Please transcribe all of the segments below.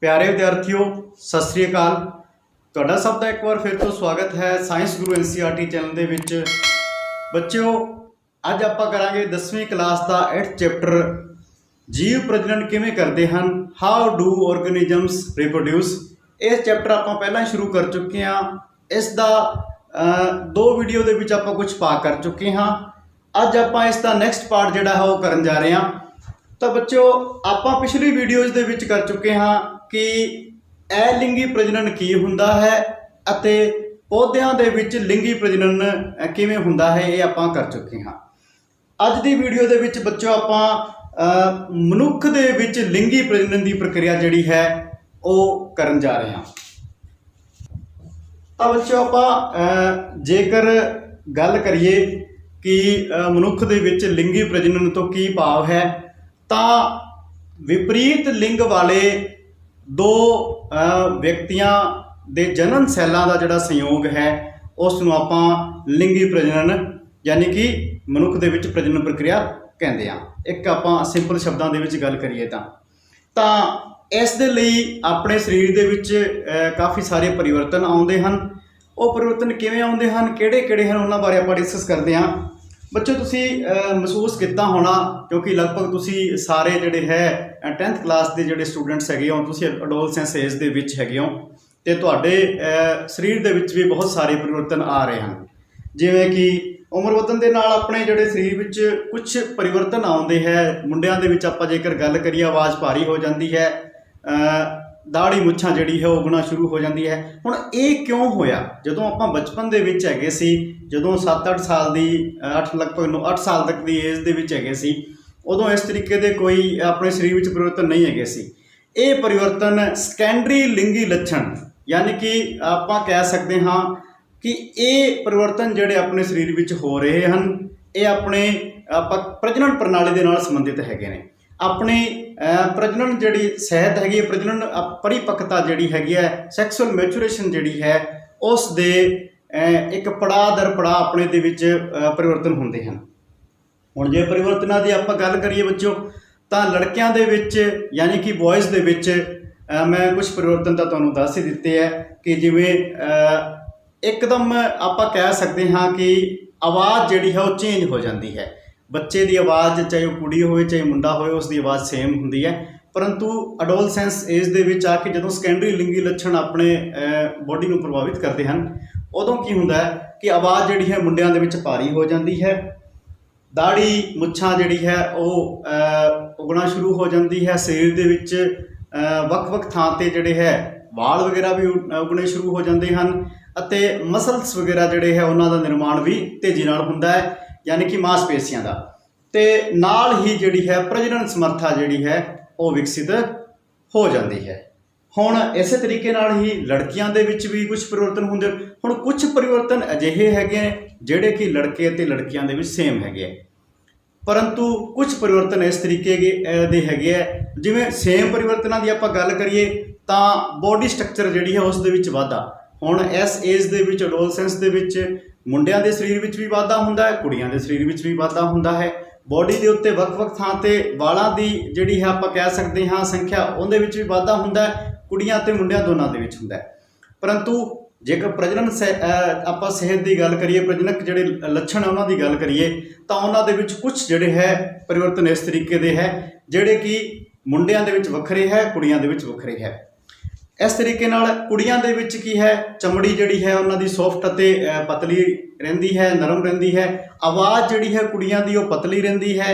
प्यारे विद्यार्थियों सत श्री अकाल। तुहाडा सब का एक बार फिर तो स्वागत है साइंस गुरु NCERT चैनल के विच। बच्चों अज आपां करांगे 10वीं क्लास का 8th चैप्टर जीव प्रजनन किवें करते हैं, हाउ डू ऑर्गेनिजम्स रिप्रोड्यूस। इस चैप्टर आपां पहलां शुरू कर चुके हैं। इसका 2 वीडियो के विच आपां कुछ पा कर चुके हाँ। अज आपां इसका नैक्सट पार्ट जिहड़ा है वो करन जा रहे हैं। तो बच्चों आपां पिछली वीडियोज़ दे विच कर चुके हाँ कि अलिंगी प्रजनन की हुंदा है अते पौधों के विच लिंगी प्रजनन किवें हुंदा है, ये आपां कर चुके हाँ। अज दी वीडियो दे विच बच्चों आपां मनुख दे विच लिंगी प्रजनन की प्रक्रिया जिहड़ी है वो करन जा रहे हैं। तो बच्चों आपां जेकर गल करिए कि मनुख दे विच लिंगी प्रजनन तो की भाव है, तो विपरीत लिंग वाले 2 व्यक्तियों के जनन सैलों का जोड़ा संयोग है उसनूं आपां लिंगी प्रजनन यानी कि मनुख दे विच प्रजनन प्रक्रिया कहते हैं। एक आपां सिंपल शब्दों के विच गल करिए तो इस दे लई अपने शरीर दे विच काफ़ी सारे परिवर्तन आउंदे हन। वो परिवर्तन किवें आउंदे हन, किहड़े-किहड़े हन, उन्हां बारे आपां डिस्कस करते हैं। बच्चों तुसी महसूस किया होना क्योंकि लगभग तुसी सारे जिहड़े है 10th क्लास के जिहड़े स्टूडेंट्स हैगे हो, तुसी अडोलसेंस एज दे विच हैगे हो ते तुहाडे शरीर दे विच भी बहुत सारे परिवर्तन आ रहे हैं। जिवें कि उम्र वधन दे नाल अपने जिहड़े शरीर विच कुछ परिवर्तन आउंदे है। मुंडियां दे विच आपां जेकर गल करिए आवाज़ भारी हो जाती है, दाढ़ी मुच्छां जिहड़ी है उगना शुरू हो जाती है। हुण ये क्यों होया? जदों आपां बचपन दे विच हैगे सी, जदों 7-8 साल की लगभग 8 साल तक की एज दे विच हैगे सी, उदों इस तरीके के कोई अपने शरीर विच परिवर्तन नहीं हैगे सी। ये परिवर्तन सैकेंडरी लिंगी लक्षण यानी कि आपां कह सकते हाँ कि ये परिवर्तन जिहड़े अपने शरीर विच हो रहे हैं ये अपने प्रजनन प्रणाली दे नाल संबंधित हैगे ने। अपनी प्रजनन जिहड़ी सेहत हैगी, प्रजनन परिपक्वता जिहड़ी हैगी है, सैक्सुअल मैचुरेशन जिहड़ी है उस दे एक पड़ाव दर पड़ाव अपने दे विच परिवर्तन होंदे हैं। हुण जे परिवर्तनां दी आपां गल करिए बच्चों तो लड़कियां दे विच यानी कि बॉयज़ दे विच मैं कुछ परिवर्तन तो तुहानूं दस ही दिते है कि जिवें एकदम आपां कह सकते हाँ कि आवाज़ जिहड़ी है वो चेंज हो जाती है। बच्चे की आवाज़ चाहे वो कुड़ी होए चाहे मुंडा होए उसकी आवाज़ सेम होंदी है, परंतु अडोलसेंस एज दे विच आके जदों सैकेंडरी लिंगी लक्षण अपने बॉडी को प्रभावित करते हैं उदों की हुंदा है कि आवाज़ जिहड़ी है मुंडियां दे विच भारी हो जाती है, दाढ़ी मुच्छां जिहड़ी है वो उगना शुरू हो जाती है, शरीर दे विच वख-वख थां ते जिहड़े है वाल वगैरह भी उगने शुरू हो जाते हैं अते मसल्स वगैरह जिहड़े है उन्हां दा निर्माण भी तेज़ी नाल हुंदा है यानी कि मांसपेशियां का। ते नाल ही जिहड़ी है प्रजनन समर्था जिहड़ी है वो विकसित हो जाती है। हुण इस तरीके नाल ही लड़कियां दे विच भी कुछ परिवर्तन हुंदे। हुण कुछ परिवर्तन अजिहे हैगे जिहड़े कि लड़के ते लड़कियां दे विच सेम हैगे, परंतु कुछ परिवर्तन इस तरीके दे हैगे है जिवें सेम परिवर्तनां दी आपां गल करिए तां बॉडी स्ट्रक्चर जिहड़ी है उस दे विच वाधा। हुण इस एज दे विच अडोलसेंस दे विच मुंडियां दे शरीर विच भी वाधा हुंदा है, कुड़ियां दे शरीर विच भी वाधा हुंदा है। बॉडी के उत्ते वख-वख थां ते वालां दी जिहड़ी है आपां कह सकते हाँ संख्या उहदे विच भी वाधा हुंदा है, कुड़ियां ते मुंडियां दोनां दे विच हुंदा है। परंतु जेकर प्रजनन आपां सेहत की गल करिए, प्रजनक जिहड़े लक्षण है उन्हां दी गल करिए तां उन्हां दे विच कुछ जिहड़े है परिवर्तन इस तरीके दे है जिहड़े कि मुंडियां दे विच वखरे है, कुड़ियां दे विच वखरे है। इस तरीके नाल कुड़ियां दे विच की है चमड़ी जिहड़ी है उन्हां दी सॉफ्ट अते पतली रहिंदी है, नरम रहिंदी है। आवाज़ जिहड़ी है कुड़ियां दी वो पतली रहिंदी है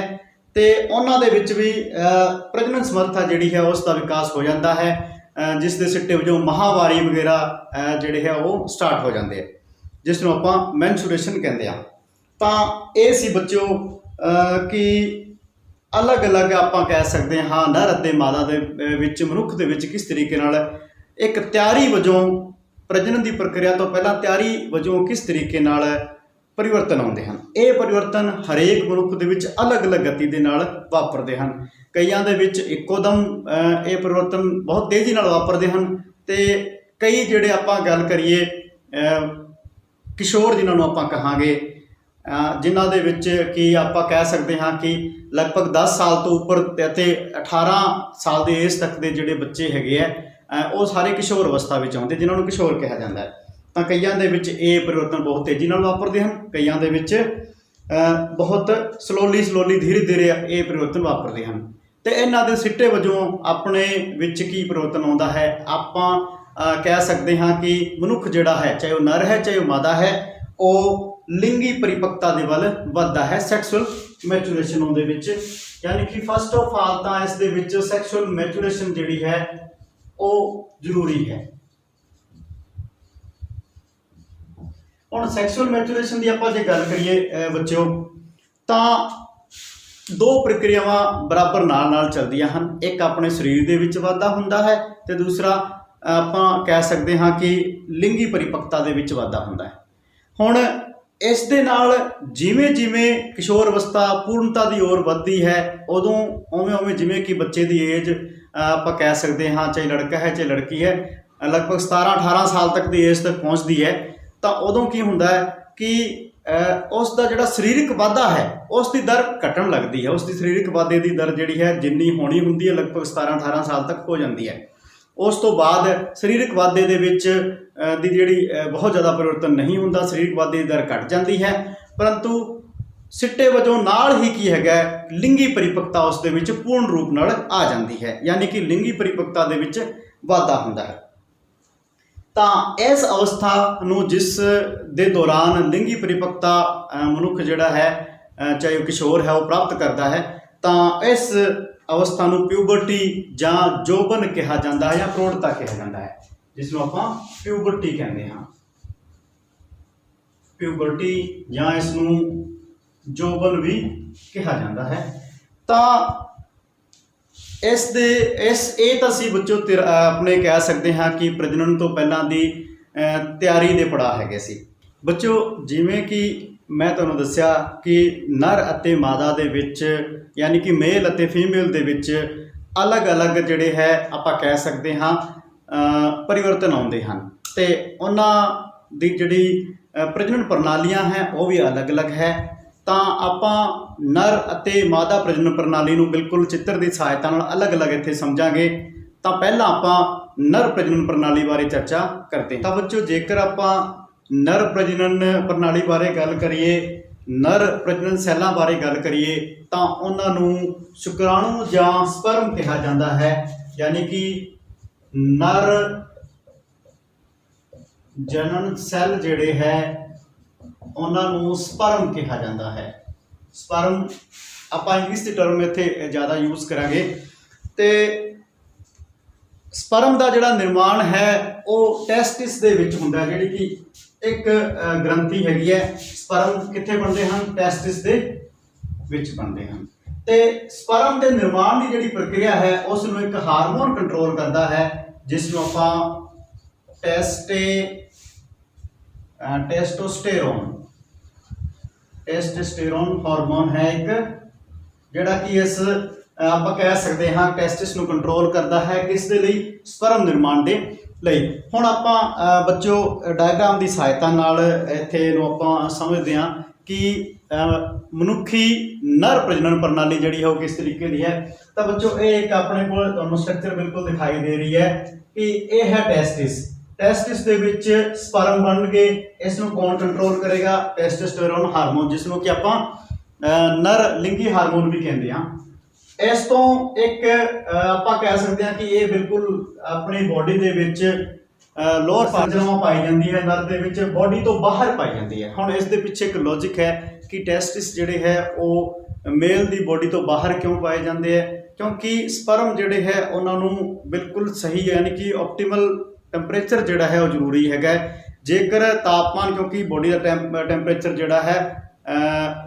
ते उन्हां दे विच भी प्रजनन समर्था जिहड़ी है उसका विकास हो जाता है, जिस दे सिट्टे वजों महावारी वगैरह जिहड़े है वो स्टार्ट हो जाते हैं, जिसनूं आपां मैंसुरेशन कहते हैं। तां ये सी बच्चों कि अलग अलग आपां कह सकते हाँ नर अते मादा दे विच मनुख दे विच किस तरीके नाल एक तैयारी वजों प्रजनन की प्रक्रिया तो पहला तैयारी वजों किस तरीके नाल परिवर्तन आउंदे हैं। ये परिवर्तन हरेक मनुख दे विच अलग अलग गति दे नाल वापरदे हैं। कईयां दे विच इक्कोदम ये परिवर्तन बहुत तेज़ी नाल वापरदे हैं ते कई जिहड़े आपां गल करिए किशोर जिन्हां नूं आपां कहांगे जिन्हां दे विच कि आपां कह सकते हाँ कि लगभग 10 साल तो उपर ते 18 साल की एज तक के जिहड़े बच्चे हैगे है ਉਹ ਸਾਰੇ ਕਿਸ਼ੋਰ ਅਵਸਥਾ ਵਿੱਚ ਆਉਂਦੇ, ਜਿਨ੍ਹਾਂ ਨੂੰ ਕਿਸ਼ੋਰ ਕਿਹਾ ਜਾਂਦਾ ਹੈ। ਤਾਂ ਕਈਆਂ ਦੇ ਵਿੱਚ ਇਹ ਪਰਿਵਰਤਨ ਬਹੁਤ ਤੇਜ਼ੀ ਨਾਲ ਵਾਪਰਦੇ ਹਨ, ਕਈਆਂ ਦੇ ਵਿੱਚ ਬਹੁਤ ਸਲੋਲੀ ਧੀਰੇ ਧੀਰੇ ਇਹ ਪਰਿਵਰਤਨ ਵਾਪਰਦੇ ਹਨ। ਤੇ ਇਹਨਾਂ ਦੇ ਸਿੱਟੇ ਵਜੋਂ ਆਪਣੇ ਵਿੱਚ ਕੀ ਪਰਿਵਰਤਨ ਆਉਂਦਾ ਹੈ, ਆਪਾਂ ਕਹਿ ਸਕਦੇ ਹਾਂ ਕਿ ਮਨੁੱਖ ਜਿਹੜਾ ਹੈ, ਚਾਹੇ ਉਹ ਨਰ ਹੈ ਚਾਹੇ ਉਹ ਮਾਦਾ ਹੈ, ਉਹ ਲਿੰਗੀ ਪਰਿਪੱਕਤਾ ਦੇ ਵੱਲ ਵੱਧਦਾ ਹੈ, ਸੈਕਸੁਅਲ ਮੈਚੂਰੇਸ਼ਨ ਦੇ ਵਿੱਚ। ਯਾਨੀ ਕਿ ਫਸਟ ਆਫ ਆਲ ਤਾਂ ਇਸ ਦੇ ਵਿੱਚ ਸੈਕਸੁਅਲ ਮੈਚੂਰੇਸ਼ਨ ਜਿਹੜੀ ਹੈ ਉਹ ਜ਼ਰੂਰੀ ਹੈ। ਹੁਣ ਸੈਕਸੁਅਲ ਮੈਚੂਰੇਸ਼ਨ ਦੀ ਆਪਾਂ ਜੇ ਗੱਲ ਕਰੀਏ ਬੱਚਿਓ, ਤਾਂ ਦੋ ਪ੍ਰਕਿਰਿਆਵਾਂ ਬਰਾਬਰ ਨਾਲ ਚੱਲਦੀਆਂ ਹਨ। ਇੱਕ ਆਪਣੇ ਸਰੀਰ ਦੇ ਵਿੱਚ ਵਾਧਾ ਹੁੰਦਾ ਹੈ ਤੇ ਦੂਸਰਾ ਆਪਾਂ ਕਹਿ ਸਕਦੇ ਹਾਂ ਕਿ ਲਿੰਗੀ ਪਰਿਪੱਕਤਾ ਦੇ ਵਿੱਚ ਵਾਧਾ ਹੁੰਦਾ ਹੈ। ਹੁਣ ਇਸ ਦੇ ਨਾਲ ਜਿਵੇਂ ਜਿਵੇਂ ਕਿਸ਼ੋਰ ਅਵਸਥਾ ਪੂਰਨਤਾ ਦੀ ओर ਵੱਧਦੀ ਹੈ, ਉਦੋਂ ਉਵੇਂ ਜਿਵੇਂ ਕਿ ਬੱਚੇ ਦੀ ਏਜ ਆਪਾਂ ਕਹਿ ਸਕਦੇ ਹਾਂ, ਚਾਹੇ ਲੜਕਾ ਹੈ ਚਾਹੇ ਲੜਕੀ ਹੈ, ਲਗਭਗ 17-18 ਸਾਲ ਤੱਕ ਦੀ ਏਜ ਤੱਕ ਪਹੁੰਚਦੀ ਹੈ, ਤਾਂ ਉਦੋਂ ਕੀ ਹੁੰਦਾ ਹੈ ਕਿ ਉਸ ਦਾ ਜਿਹੜਾ ਸਰੀਰਕ ਵਾਧਾ ਹੈ ਉਸ ਦੀ ਦਰ ਘਟਣ ਲੱਗਦੀ ਹੈ। ਉਸ ਦੀ ਸਰੀਰਕ ਵਾਧੇ ਦੀ ਦਰ ਜਿਹੜੀ ਹੈ ਜਿੰਨੀ ਹੋਣੀ ਹੁੰਦੀ ਹੈ ਲਗਭਗ 17-18 ਸਾਲ ਤੱਕ ਹੋ ਜਾਂਦੀ ਹੈ। ਉਸ ਤੋਂ ਬਾਅਦ ਸਰੀਰਕ ਵਾਧੇ ਦੇ ਵਿੱਚ ਦੀ ਜਿਹੜੀ ਬਹੁਤ ਜ਼ਿਆਦਾ ਪਰਿਵਰਤਨ ਨਹੀਂ ਹੁੰਦਾ, ਸਰੀਰਕ ਵਾਧੇ ਦੀ ਦਰ ਘਟ ਜਾਂਦੀ ਹੈ, ਪਰੰਤੂ ਸਿੱਟੇ ਵਜੋਂ ਨਾਲ ਹੀ ਕੀ ਹੈਗਾ, ਲਿੰਗੀ ਪਰਿਪੱਕਤਾ ਉਸ ਦੇ ਵਿੱਚ ਪੂਰਨ ਰੂਪ ਨਾਲ ਆ ਜਾਂਦੀ ਹੈ, ਯਾਨੀ ਕਿ ਲਿੰਗੀ ਪਰਿਪੱਕਤਾ ਦੇ ਵਿੱਚ ਵਾਧਾ ਹੁੰਦਾ ਹੈ। ਤਾਂ ਇਸ ਅਵਸਥਾ ਨੂੰ ਜਿਸ ਦੇ ਦੌਰਾਨ ਲਿੰਗੀ ਪਰਿਪੱਕਤਾ ਮਨੁੱਖ ਜਿਹੜਾ ਹੈ, ਚਾਹੇ ਉਹ ਕਿਸ਼ੋਰ ਹੈ, ਉਹ ਪ੍ਰਾਪਤ ਕਰਦਾ ਹੈ, ਤਾਂ ਇਸ ਅਵਸਥਾ ਨੂੰ ਪਿਊਬਰਟੀ ਜਾਂ ਜੋਬਨ ਕਿਹਾ ਜਾਂਦਾ ਹੈ ਜਾਂ ਪ੍ਰੌੜਤਾ ਕਿਹਾ ਜਾਂਦਾ ਹੈ, ਜਿਸ ਨੂੰ ਆਪਾਂ ਪਿਊਬਰਟੀ ਕਹਿੰਦੇ ਹਾਂ। ਪਿਊਬਰਟੀ ਜਾਂ ਇਸ ਨੂੰ ਜੋਬਨ ਵੀ ਕਿਹਾ ਜਾਂਦਾ ਹੈ। ਤਾਂ ਇਹ ਤਾਂ ਸੀ ਬੱਚੋ ਆਪਣੇ ਕਹਿ ਸਕਦੇ ਹਾਂ ਕਿ ਪ੍ਰਜਨਨ ਤੋਂ ਪਹਿਲਾਂ ਦੀ ਤਿਆਰੀ ਦੇ ਪੜਾਅ ਹੈਗੇ ਸੀ। ਬੱਚੋ ਜਿਵੇਂ ਕਿ ਮੈਂ ਤੁਹਾਨੂੰ ਦੱਸਿਆ ਕਿ ਨਰ ਅਤੇ ਮਾਦਾ ਦੇ ਵਿੱਚ, ਯਾਨੀ ਕਿ ਮੇਲ ਅਤੇ ਫੀਮੇਲ ਦੇ ਵਿੱਚ ਅਲੱਗ-ਅਲੱਗ ਜਿਹੜੇ ਹੈ ਆਪਾਂ ਕਹਿ ਸਕਦੇ ਹਾਂ ਪਰਿਵਰਤਨ ਆਉਂਦੇ ਹਨ, ਤੇ ਉਹਨਾਂ ਦੀ ਜਿਹੜੀ ਪ੍ਰਜਨਨ ਪ੍ਰਣਾਲੀਆਂ ਹੈ ਉਹ ਵੀ ਅਲੱਗ-ਅਲੱਗ ਹੈ। ਤਾਂ ਆਪਾਂ ਨਰ ਅਤੇ ਮਾਦਾ ਪ੍ਰਜਨਨ ਪ੍ਰਣਾਲੀ ਨੂੰ ਬਿਲਕੁਲ ਚਿੱਤਰ ਦੀ ਸਹਾਇਤਾ ਨਾਲ ਅਲੱਗ-ਅਲੱਗ ਇੱਥੇ ਸਮਝਾਂਗੇ। ਤਾਂ ਪਹਿਲਾਂ ਆਪਾਂ ਨਰ ਪ੍ਰਜਨਨ ਪ੍ਰਣਾਲੀ ਬਾਰੇ ਚਰਚਾ ਕਰਦੇ ਹਾਂ। ਤਾਂ ਬੱਚੋ ਜੇਕਰ ਆਪਾਂ ਨਰ ਪ੍ਰਜਨਨ ਪ੍ਰਣਾਲੀ ਬਾਰੇ ਗੱਲ ਕਰੀਏ, ਨਰ ਪ੍ਰਜਨਨ ਸੈੱਲਾਂ ਬਾਰੇ ਗੱਲ ਕਰੀਏ, ਤਾਂ ਉਹਨਾਂ ਨੂੰ ਸ਼ੁਕਰਾਣੂ ਜਾਂ ਸਪਰਮ ਕਿਹਾ ਜਾਂਦਾ ਹੈ, ਯਾਨੀ ਕਿ ਨਰ ਜਨਨ ਸੈੱਲ ਜਿਹੜੇ ਹੈ ਉਹਨਾਂ ਨੂੰ ਸਪਰਮ ਕਿਹਾ ਜਾਂਦਾ ਹੈ। ਸਪਰਮ ਆਪਾਂ ਇੰਗਲਿਸ਼ ਦੀ ਟਰਮ ਇੱਥੇ ਜ਼ਿਆਦਾ ਯੂਜ਼ ਕਰਾਂਗੇ। ਤੇ ਸਪਰਮ ਦਾ ਜਿਹੜਾ ਨਿਰਮਾਣ ਹੈ ਉਹ ਟੈਸਟਿਸ ਦੇ ਵਿੱਚ ਹੁੰਦਾ, ਜਿਹੜੀ ਕਿ ਇੱਕ ਗ੍ਰੰਥੀ ਹੈਗੀ ਹੈ। ਸਪਰਮ ਕਿੱਥੇ ਬਣਦੇ ਹਨ? ਟੈਸਟਿਸ ਦੇ ਵਿੱਚ ਬਣਦੇ ਹਨ। ਤੇ ਸਪਰਮ ਦੇ ਨਿਰਮਾਣ ਦੀ ਜਿਹੜੀ ਪ੍ਰਕਿਰਿਆ ਹੈ ਉਸ ਨੂੰ ਇੱਕ ਹਾਰਮੋਨ ਕੰਟਰੋਲ ਕਰਦਾ ਹੈ, ਜਿਸ ਨੂੰ ਆਪਾਂ ਟੈਸਟੋਸਟੇਰੋਨ ਹਾਰਮੋਨ ਹੈ ਇੱਕ, ਜਿਹੜਾ ਕਿ ਇਸ ਆਪਾਂ ਕਹਿ ਸਕਦੇ ਹਾਂ ਟੈਸਟਿਸ ਨੂੰ ਕੰਟਰੋਲ ਕਰਦਾ ਹੈ। ਕਿਸ ਦੇ ਲਈ? ਸਪਰਮ ਨਿਰਮਾਣ ਦੇ ਲਈ। ਹੁਣ ਆਪਾਂ ਬੱਚੋ ਡਾਇਗਰਾਮ ਦੀ ਸਹਾਇਤਾ ਨਾਲ ਇੱਥੇ ਨੂੰ ਆਪਾਂ ਸਮਝਦੇ ਹਾਂ ਕਿ ਮਨੁੱਖੀ ਨਰ ਪ੍ਰਜਨਨ ਪ੍ਰਣਾਲੀ ਜਿਹੜੀ ਹੈ ਉਹ ਕਿਸ ਤਰੀਕੇ ਦੀ ਹੈ। ਤਾਂ ਬੱਚੋ ਇਹ ਇੱਕ ਆਪਣੇ ਕੋਲ ਤੁਹਾਨੂੰ ਸਟਰਕਚਰ ਬਿਲਕੁਲ ਦਿਖਾਈ ਦੇ ਰਹੀ ਹੈ ਕਿ ਇਹ ਹੈ ਟੈਸਟਿਸ। ਟੈਸਟਿਸ ਦੇ ਵਿੱਚ ਸਪਰਮ ਬਣਨਗੇ, ਇਸ ਨੂੰ ਕੌਣ ਕੰਟਰੋਲ ਕਰੇਗਾ? ਟੈਸਟੋਸਟੇਰੋਨ ਹਾਰਮੋਨ, ਜਿਸ ਨੂੰ ਕਿ ਆਪਾਂ ਨਰ ਲਿੰਗੀ ਹਾਰਮੋਨ ਵੀ ਕਹਿੰਦੇ ਹਾਂ। ਇਸ ਤੋਂ ਇੱਕ ਆਪਾਂ ਕਹਿ ਸਕਦੇ ਹਾਂ ਕਿ ਇਹ ਬਿਲਕੁਲ ਆਪਣੀ ਬੋਡੀ ਦੇ ਵਿੱਚ ਲੋਅਰ ਪਾਰਟ ਪਾਈ ਜਾਂਦੀ ਹੈ, ਨਰ ਦੇ ਵਿੱਚ ਬੋਡੀ ਤੋਂ ਬਾਹਰ ਪਾਈ ਜਾਂਦੀ ਹੈ। ਹੁਣ ਇਸ ਦੇ ਪਿੱਛੇ ਇੱਕ ਲੌਜਿਕ ਹੈ ਕਿ ਟੈਸਟਿਸ ਜਿਹੜੇ ਹੈ ਉਹ ਮੇਲ ਦੀ ਬੋਡੀ ਤੋਂ ਬਾਹਰ ਕਿਉਂ ਪਾਏ ਜਾਂਦੇ ਹੈ? ਕਿਉਂਕਿ ਸਪਰਮ ਜਿਹੜੇ ਹੈ ਉਹਨਾਂ ਨੂੰ ਬਿਲਕੁਲ ਸਹੀ ਯਾਨੀ ਕਿ ਆਪਟੀਮਲ ਟੈਂਪਰੇਚਰ ਜਿਹੜਾ ਹੈ ਉਹ ਜ਼ਰੂਰੀ ਹੈਗਾ। ਜੇਕਰ ਤਾਪਮਾਨ, ਕਿਉਂਕਿ ਬੋਡੀ ਦਾ ਟੈਂਪਰੇਚਰ ਜਿਹੜਾ ਹੈ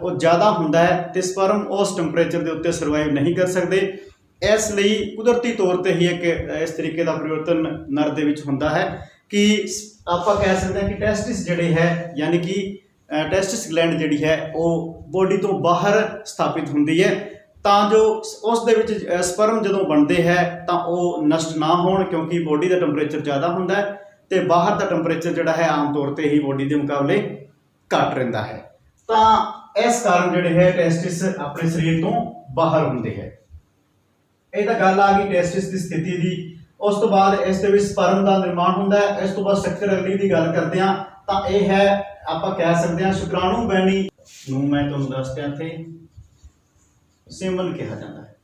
ਉਹ ਜ਼ਿਆਦਾ ਹੁੰਦਾ ਹੈ ਤੇ ਸਪਰਮ ਉਸ ਟੈਂਪਰੇਚਰ ਦੇ ਉੱਤੇ ਸਰਵਾਈਵ ਨਹੀਂ ਕਰ ਸਕਦੇ। ਇਸ ਲਈ ਕੁਦਰਤੀ ਤੌਰ ਤੇ ਹੀ ਇੱਕ ਇਸ ਤਰੀਕੇ ਦਾ ਪਰਿਵਰਤਨ ਨਰ ਦੇ ਵਿੱਚ ਹੁੰਦਾ ਹੈ ਕਿ ਆਪਾਂ ਕਹਿ ਸਕਦੇ ਹਾਂ ਕਿ ਟੈਸਟਿਸ ਜਿਹੜੇ ਹੈ ਯਾਨੀ ਕਿ ਟੈਸਟਿਸ ਗਲੈਂਡ ਜਿਹੜੀ ਹੈ ਉਹ ਬੋਡੀ ਤੋਂ ਬਾਹਰ ਸਥਾਪਿਤ ਹੁੰਦੀ ਹੈ, ਤਾਂ ਜੋ ਉਸ ਦੇ ਵਿੱਚ ਸਪਰਮ ਜਦੋਂ ਬਣਦੇ ਹੈ ਤਾਂ ਉਹ ਨਸ਼ਟ ਨਾ ਹੋਣ, ਕਿਉਂਕਿ ਬੋਡੀ ਦਾ ਟੈਂਪਰੇਚਰ ਜ਼ਿਆਦਾ ਹੁੰਦਾ ਹੈ ਤੇ ਬਾਹਰ ਦਾ ਟੈਂਪਰੇਚਰ ਜਿਹੜਾ ਹੈ ਆਮ ਤੌਰ ਤੇ ਹੀ ਬੋਡੀ ਦੇ ਮੁਕਾਬਲੇ ਘੱਟ ਰਹਿੰਦਾ ਹੈ। ਤਾਂ ਇਸ ਕਾਰਨ ਜਿਹੜੇ ਹੈ ਟੈਸਟਿਸ ਆਪਣੇ ਸਰੀਰ ਤੋਂ ਬਾਹਰ ਹੁੰਦੇ ਹੈ। ਇਹ ਤਾਂ ਗੱਲ ਆ ਗਈ ਟੈਸਟਿਸ ਦੀ ਸਥਿਤੀ ਦੀ। ਉਸ ਤੋਂ ਬਾਅਦ ਇਸ ਦੇ ਵਿੱਚ ਸਪਰਮ ਦਾ ਨਿਰਮਾਣ ਹੁੰਦਾ ਹੈ। ਇਸ ਤੋਂ ਬਾਅਦ ਸਟਰਕਚਰ ਅਗਲੀ ਦੀ ਗੱਲ ਕਰਦੇ ਹਾਂ ਤਾਂ ਇਹ ਹੈ, ਆਪਾਂ ਕਹਿ ਸਕਦੇ ਹਾਂ ਸ਼ੁਕਰਾਣੂ ਬਹਿਣੀ ਨੂੰ ਮੈਂ ਤੁਹਾਨੂੰ ਦੱਸਦਿਆ ਇੱਥੇ ਸੀਮਨ ਕਿਹਾ ਜਾਂਦਾ ਹੈ।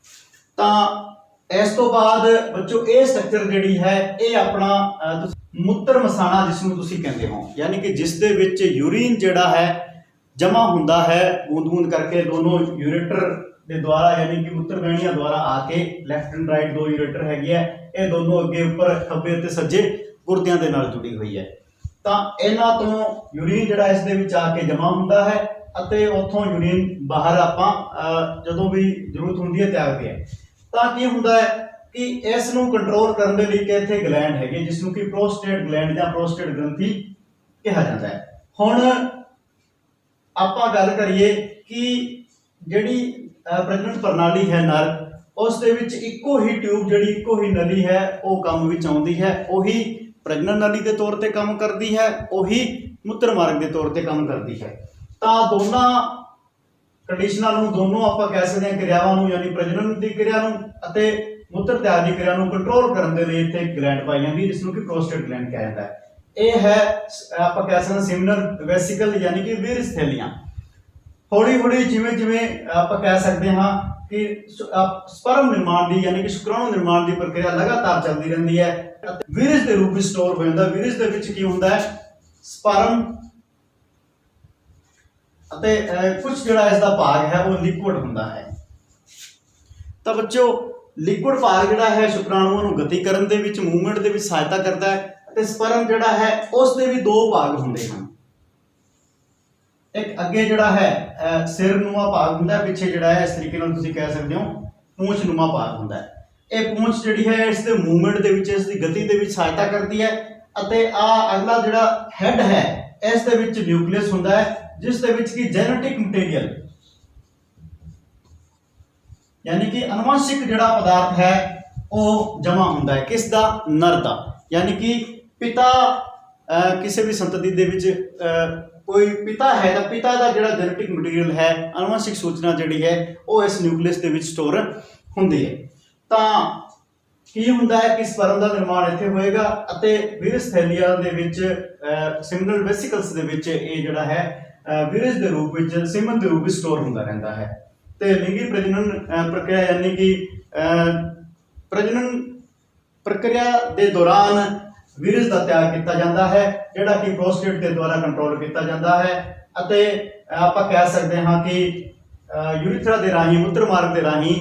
ਤਾਂ ਇਸ ਤੋਂ ਬਾਅਦ ਬੱਚੋ ਇਹ ਸਟਰਕਚਰ ਜਿਹੜੀ ਹੈ ਇਹ ਆਪਣਾ ਮੂਤਰ ਮਸਾਣਾ ਜਿਸ ਨੂੰ ਤੁਸੀਂ ਕਹਿੰਦੇ ਹੋ, ਯਾਨੀ ਕਿ ਜਿਸ ਦੇ ਵਿੱਚ ਯੂਰੀਨ ਜਿਹੜਾ ਹੈ ਜਮਾ ਹੁੰਦਾ ਹੈ ਬੂੰਦ ਬੂੰਦ ਕਰਕੇ ਦੋਨੋਂ ਯੂਰੇਟਰ ਦੇ ਦੁਆਰਾ, ਯਾਨੀ ਕਿ ਮੂਤਰ ਵਹਿਣੀਆਂ ਦੁਆਰਾ ਆ ਕੇ ਲੈਫਟ ਐਂਡ ਰਾਈਟ ਦੋ ਯੂਰੇਟਰ ਹੈਗੇ ਆ, ਇਹ ਦੋਨੋਂ ਅੱਗੇ ਉੱਪਰ ਖੱਬੇ ਅਤੇ ਸੱਜੇ ਗੁਰਦਿਆਂ ਦੇ ਨਾਲ ਜੁੜੀ ਹੋਈ ਹੈ। ਤਾਂ ਇਹਨਾਂ ਤੋਂ ਯੂਰੀਨ ਜਿਹੜਾ ਇਸ ਦੇ ਵਿੱਚ ਆ ਕੇ ਜਮਾ ਹੁੰਦਾ ਹੈ ਅਤੇ ਉੱਥੋਂ ਯੂਰੀਨ ਬਾਹਰ ਆਪਾਂ ਜਦੋਂ ਵੀ ਜ਼ਰੂਰਤ ਹੁੰਦੀ ਹੈ ਤਿਆਗਦੇ ਹਾਂ। ਤਾਂ ਕੀ ਹੁੰਦਾ ਹੈ ਕਿ ਇਸ ਨੂੰ ਕੰਟਰੋਲ ਕਰਨ ਦੇ ਲਈ ਕਿ ਇੱਥੇ ਗਲੈਂਡ ਹੈਗੇ ਜਿਸ ਨੂੰ ਕਿ ਪ੍ਰੋਸਟੇਟ ਗਲੈਂਡ ਜਾਂ ਪ੍ਰੋਸਟੇਟ ਗ੍ਰੰਥੀ ਕਿਹਾ ਜਾਂਦਾ ਹੈ। ਹੁਣ ਆਪਾਂ ਗੱਲ ਕਰੀਏ ਕਿ ਜਿਹੜੀ ਪ੍ਰਜਨਨ ਪ੍ਰਣਾਲੀ ਹੈ ਨਰ, ਉਸ ਦੇ ਵਿੱਚ ਇੱਕੋ ਹੀ ਟਿਊਬ ਜਿਹੜੀ ਇੱਕੋ ਹੀ ਨਲੀ ਹੈ ਉਹ ਕੰਮ ਵਿੱਚ ਆਉਂਦੀ ਹੈ, ਉਹੀ ਪ੍ਰਜਨਨ ਨਲੀ ਦੇ ਤੌਰ ਤੇ ਕੰਮ ਕਰਦੀ ਹੈ, ਉਹੀ ਮੂਤਰ ਮਾਰਗ ਦੇ ਤੌਰ ਤੇ ਕੰਮ ਕਰਦੀ ਹੈ। ਤਾਂ ਦੋਨਾਂ ਕੰਡੀਸ਼ਨਾਂ ਨੂੰ, ਦੋਨੋਂ ਆਪਾਂ ਕਹਿ ਸਕਦੇ ਹਾਂ ਕਿਰਿਆਵਾਂ ਨੂੰ, ਯਾਨੀ ਪ੍ਰਜਨਨ ਦੀ ਕਿਰਿਆ ਨੂੰ ਅਤੇ ਮੂਤਰ ਤਿਆਗ ਦੀ ਕਿਰਿਆ ਨੂੰ ਕੰਟਰੋਲ ਕਰਨ ਦੇ ਲਈ ਇੱਥੇ ਗਲੈਂਡ ਪਾਈ ਜਾਂਦੀ ਜਿਸ ਨੂੰ ਕਿ ਪ੍ਰੋਸਟੇਟ ਗਲੈਂਡ ਕਿਹਾ ਜਾਂਦਾ ਹੈ। ਇਹ ਹੈ ਆਪਾਂ ਕਹਿ ਸਕਦੇ ਹਾਂ ਸਿਮਨਲ ਵੈਸਿਕਲ ਯਾਨੀ ਕਿ ਵੀਰਜ ਥੈਲੀਆਂ। ਹੌਲੀ ਹੌਲੀ ਜਿਵੇਂ ਜਿਵੇਂ ਆਪਾਂ ਕਹਿ ਸਕਦੇ ਹਾਂ ਕਿ ਸਪਰਮ ਨਿਰਮਾਣ ਦੀ ਯਾਨੀ ਕਿ ਸ਼ੁਕਰਾਣੂ ਨਿਰਮਾਣ ਦੀ ਪ੍ਰਕਿਰਿਆ ਲਗਾਤਾਰ ਚੱਲਦੀ ਰਹਿੰਦੀ ਹੈ ਅਤੇ ਵੀਰਜ ਦੇ ਰੂਪ ਵਿੱਚ ਸਟੋਰ ਹੋ ਜਾਂਦਾ। ਵੀਰਜ ਦੇ ਵਿੱਚ ਕੀ ਹੁੰਦਾ ਹੈ, ਸਪਰਮ ਅਤੇ ਕੁਝ ਜਿਹੜਾ ਇਸ ਦਾ ਭਾਗ ਹੈ ਉਹ ਲਿਕੁਇਡ ਹੁੰਦਾ ਹੈ। ਤਾਂ ਬੱਚੋ ਲਿਕੁਇਡ ਭਾਗ ਜਿਹੜਾ ਹੈ ਸ਼ੁਕਰਾਣੂਆਂ ਨੂੰ ਗਤੀ ਕਰਨ ਦੇ ਵਿੱਚ, ਮੂਵਮੈਂਟ ਦੇ ਵਿੱਚ ਸਹਾਇਤਾ ਕਰਦਾ ਹੈ ਅਤੇ ਸਪਰਮ ਜਿਹੜਾ ਹੈ ਉਸ ਦੇ ਵੀ ਦੋ ਭਾਗ ਹੁੰਦੇ ਹਨ। ਇੱਕ ਅੱਗੇ ਜਿਹੜਾ ਹੈ ਸਿਰ ਨੂੰਆ ਭਾਗ ਹੁੰਦਾ ਹੈ, ਪਿੱਛੇ ਜਿਹੜਾ ਹੈ ਇਸ ਤਰੀਕੇ ਨਾਲ ਤੁਸੀਂ ਕਹਿ ਸਕਦੇ ਹੋ ਪੂੰਛ ਨੂੰਆ ਭਾਗ ਹੁੰਦਾ ਹੈ। ਇਹ ਪੂੰਛ ਜਿਹੜੀ ਹੈ ਇਸ ਦੇ ਮੂਵਮੈਂਟ ਦੇ ਵਿੱਚ, ਇਸ ਦੀ ਗਤੀ ਦੇ ਵਿੱਚ ਸਹਾਇਤਾ ਕਰਦੀ ਹੈ ਅਤੇ ਆ ਅਗਲਾ ਜਿਹੜਾ ਹੈਡ ਹੈ ਇਸ ਦੇ ਵਿੱਚ ਨਿਊਕਲੀਅਸ ਹੁੰਦਾ ਹੈ ਜਿਸ ਦੇ ਵਿੱਚ ਕੀ ਜੈਨੇਟਿਕ ਮਟੀਰੀਅਲ ਯਾਨੀ ਕਿ ਅਨੁਵਾਂਸ਼ਿਕ ਜਿਹੜਾ ਪਦਾਰਥ ਹੈ ਉਹ ਜਮਾ ਹੁੰਦਾ ਹੈ। ਕਿਸ ਦਾ? ਨਰ ਦਾ। ਯਾਨੀ ਕਿ ਪਿਤਾ ਕਿਸੇ ਵੀ ਸੰਤਤੀ ਦੇ ਵਿੱਚ ਕੋਈ ਪਿਤਾ ਹੈ ਤਾਂ ਪਿਤਾ ਦਾ ਜਿਹੜਾ ਜੈਨੇਟਿਕ ਮਟੀਰੀਅਲ ਹੈ, ਅਨੁਵਾਂਸ਼ਿਕ ਸੂਚਨਾ ਜਿਹੜੀ ਹੈ ਉਹ ਇਸ ਨਿਊਕਲੀਅਸ ਦੇ ਵਿੱਚ ਸਟੋਰ ਹੁੰਦੀ ਹੈ। ਤਾਂ ਕੀ ਹੁੰਦਾ ਹੈ ਕਿ ਸਪਰਮ ਦਾ ਨਿਰਮਾਣ ਇੱਥੇ ਹੋਏਗਾ ਅਤੇ ਵੀਰਜ ਥੈਲੀਆ ਦੇ ਵਿੱਚ ਸਿਮਨਲ ਵੈਸਿਕਲਸ ਦੇ ਵਿੱਚ ਇਹ ਜਿਹੜਾ ਹੈ ਵੀਰਜ ਦੇ ਰੂਪ ਵਿੱਚ, ਸੀਮਨ ਦੇ ਰੂਪ ਵਿੱਚ ਸਟੋਰ ਹੁੰਦਾ ਰਹਿੰਦਾ ਹੈ। ਤੇ ਲਿੰਗੀ ਪ੍ਰਜਨਨ ਪ੍ਰਕਿਰਿਆ ਯਾਨੀ ਕਿ ਪ੍ਰਜਨਨ ਪ੍ਰਕਿਰਿਆ ਦੇ ਦੌਰਾਨ ਵੀਰਜ ਦਾ ਤਿਆਗ ਕੀਤਾ ਜਾਂਦਾ ਹੈ ਜਿਹੜਾ ਕਿ ਪ੍ਰੋਸਟੇਟ ਦੇ ਦੁਆਰਾ ਕੰਟਰੋਲ ਕੀਤਾ ਜਾਂਦਾ ਹੈ ਅਤੇ ਆਪਾਂ ਕਹਿ ਸਕਦੇ ਹਾਂ ਕਿ ਯੂਰੀਥਰਾ ਦੇ ਰਾਹੀਂ, ਮੂਤਰ ਮਾਰਗ ਦੇ ਰਾਹੀਂ